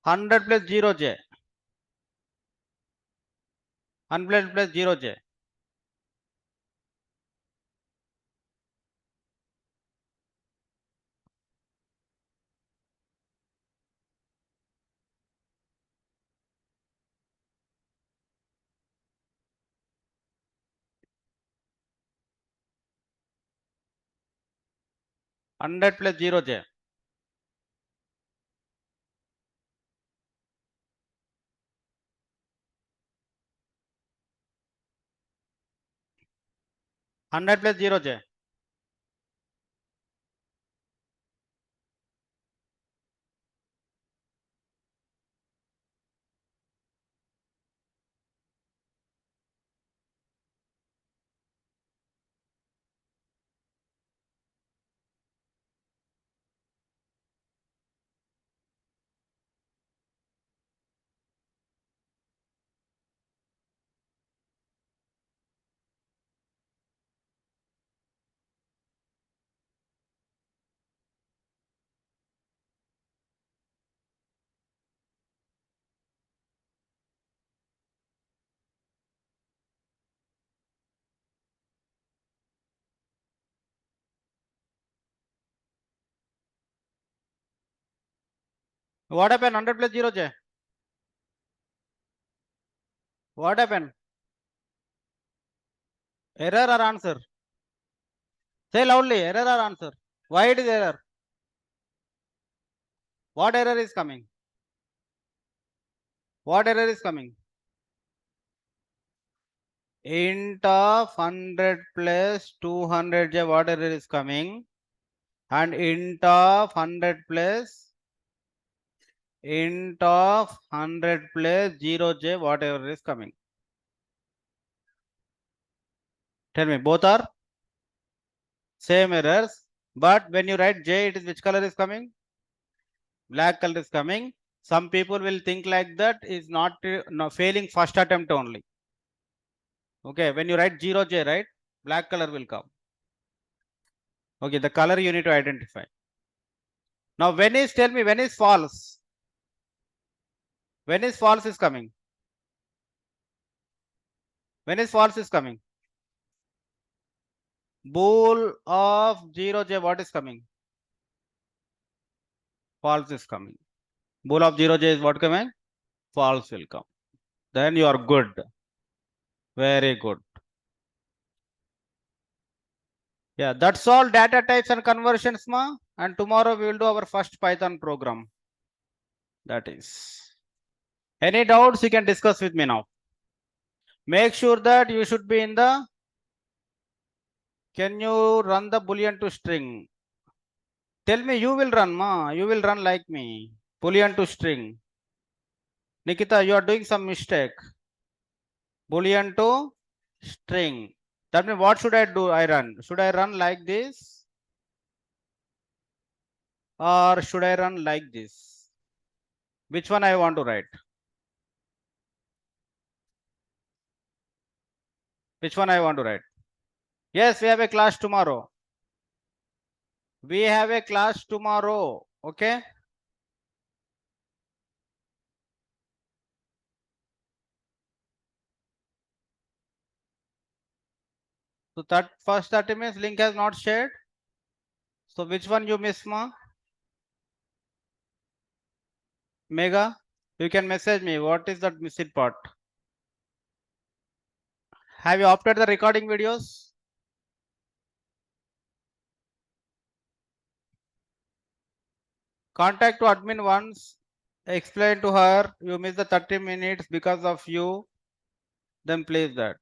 100 plus 0J. 100 plus 0J. 100 plus 0J. 100 plus 0J. What happened? 100 plus 0J. What happened? Error or answer? Say loudly, error or answer? Why it is error? What error is coming? What error is coming? Int of 100 plus 200J, what error is coming? And int of 100 plus 0J, whatever is coming. Tell me, both are same errors, but when you write J, it is which color is coming? Black color is coming. Some people will think like that is not failing first attempt only. Okay, when you write 0J, right? Black color will come. Okay, the color you need to identify. Now, tell me, when is false? When is false is coming? When is false is coming? Bool of 0J, what is coming? False is coming. Bool of 0J is what coming? False will come. Then you are good. Very good. Yeah, that's all data types and conversions, ma. And tomorrow we will do our first Python program. That is. Any doubts you can discuss with me now. Make sure that you should be in the. Can you run the boolean to string? Tell me you will run, ma. You will run like me. Boolean to string. Nikita, you are doing some mistake. Boolean to string. That means what should I do? I run. Should I run like this? Or should I run like this? Which one I want to write? Which one I want to write? Yes, we have a class tomorrow. We have a class tomorrow. Okay. So that first 30 minutes link has not shared. So which one you miss, ma? Mega, you can message me. What is that missing part? Have you opted the recording videos? Contact to admin once. Explain to her you missed the 30 minutes because of you. Then please that.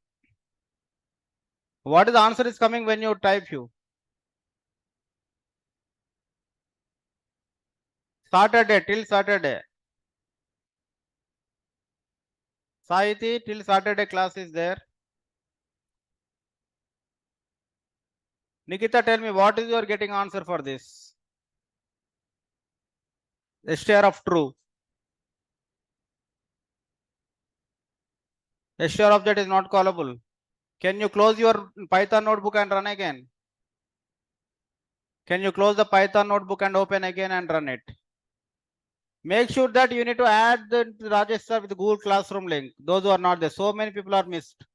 What is the answer is coming when you type you? Saturday till Saturday. Sahiti till Saturday class is there. Nikita, tell me what is your getting answer for this? STR of true. STR of that is not callable. Can you close your Python notebook and run again? Can you close the Python notebook and open again and run it? Make sure that you need to add the Rajesh sir with the Google Classroom link. Those who are not there. So many people are missed.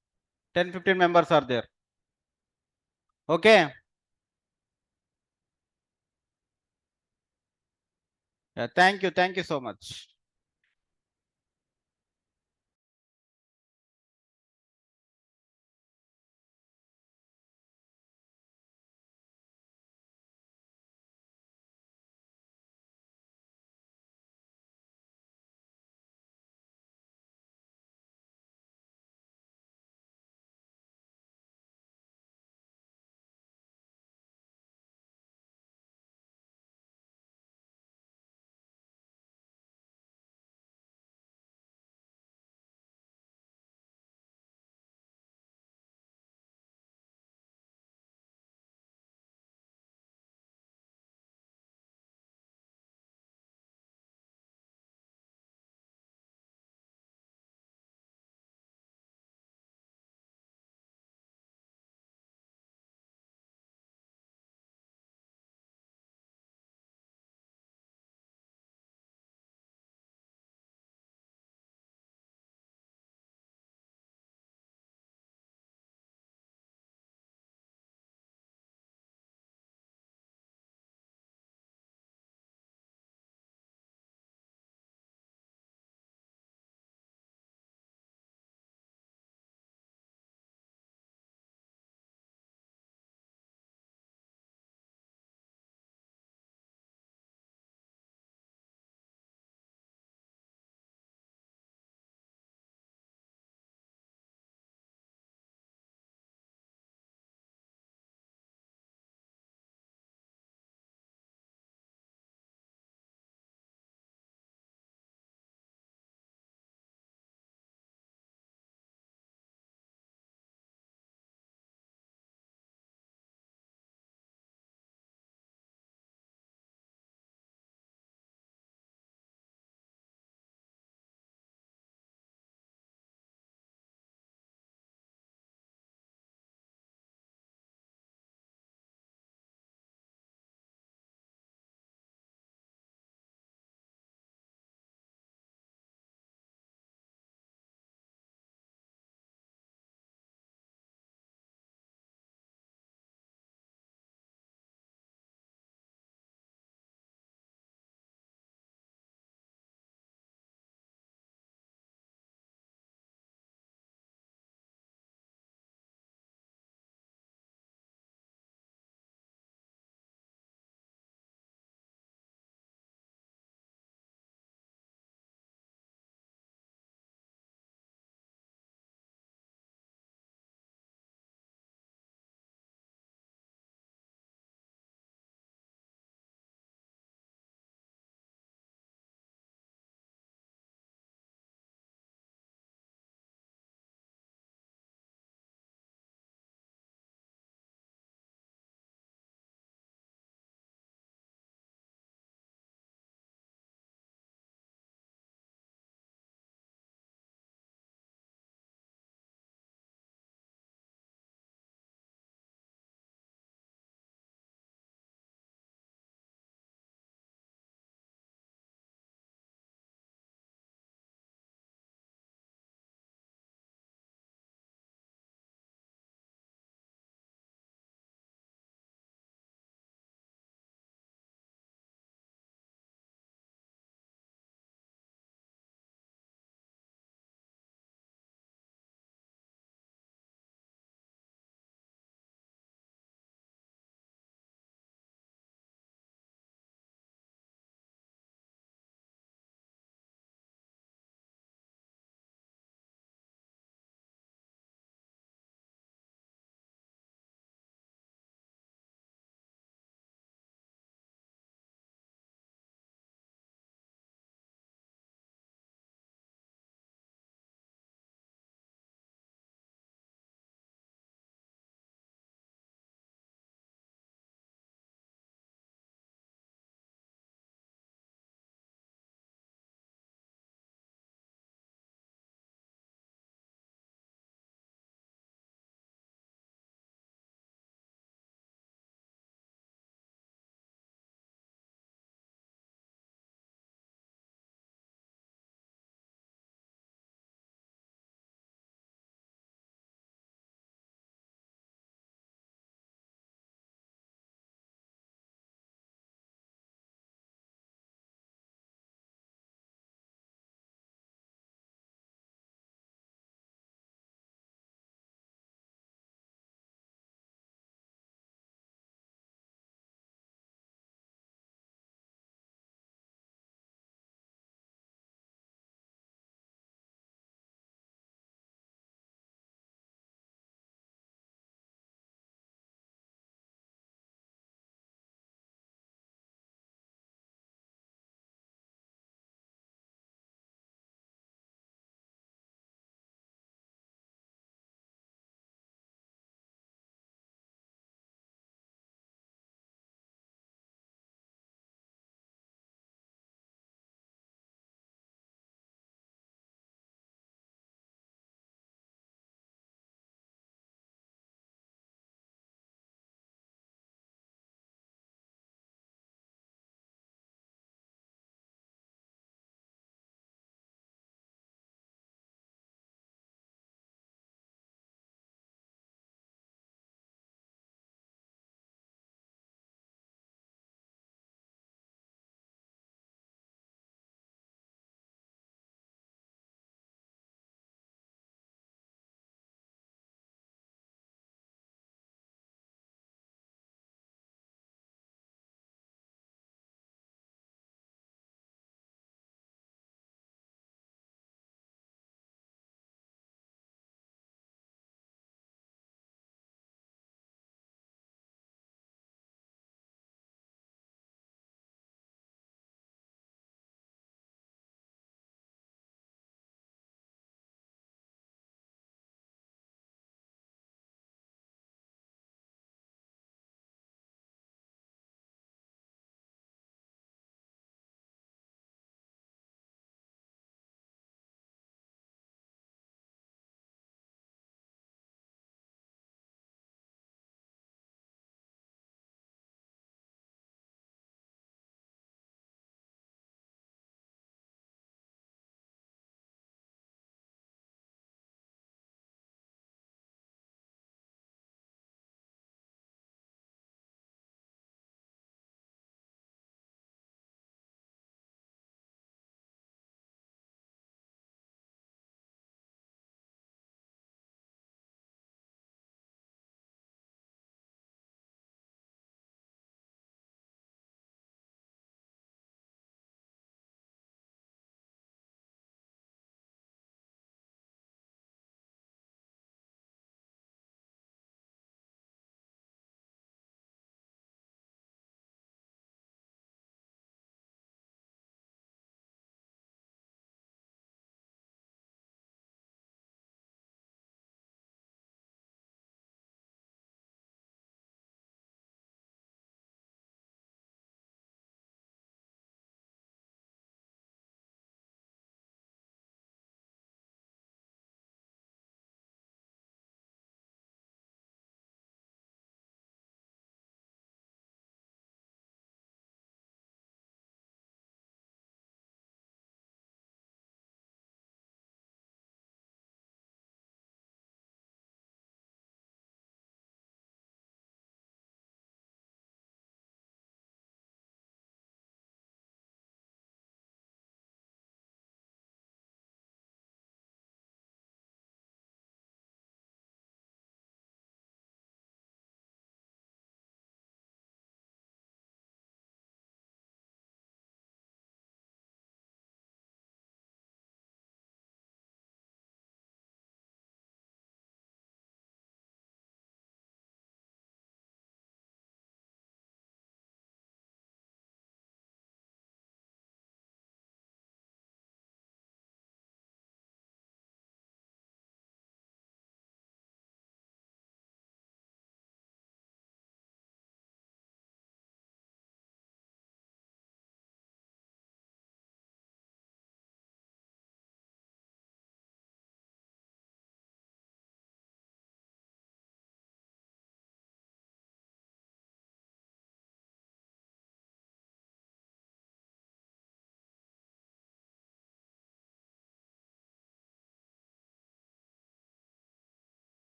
10-15 members are there. Okay. Yeah, thank you. Thank you so much.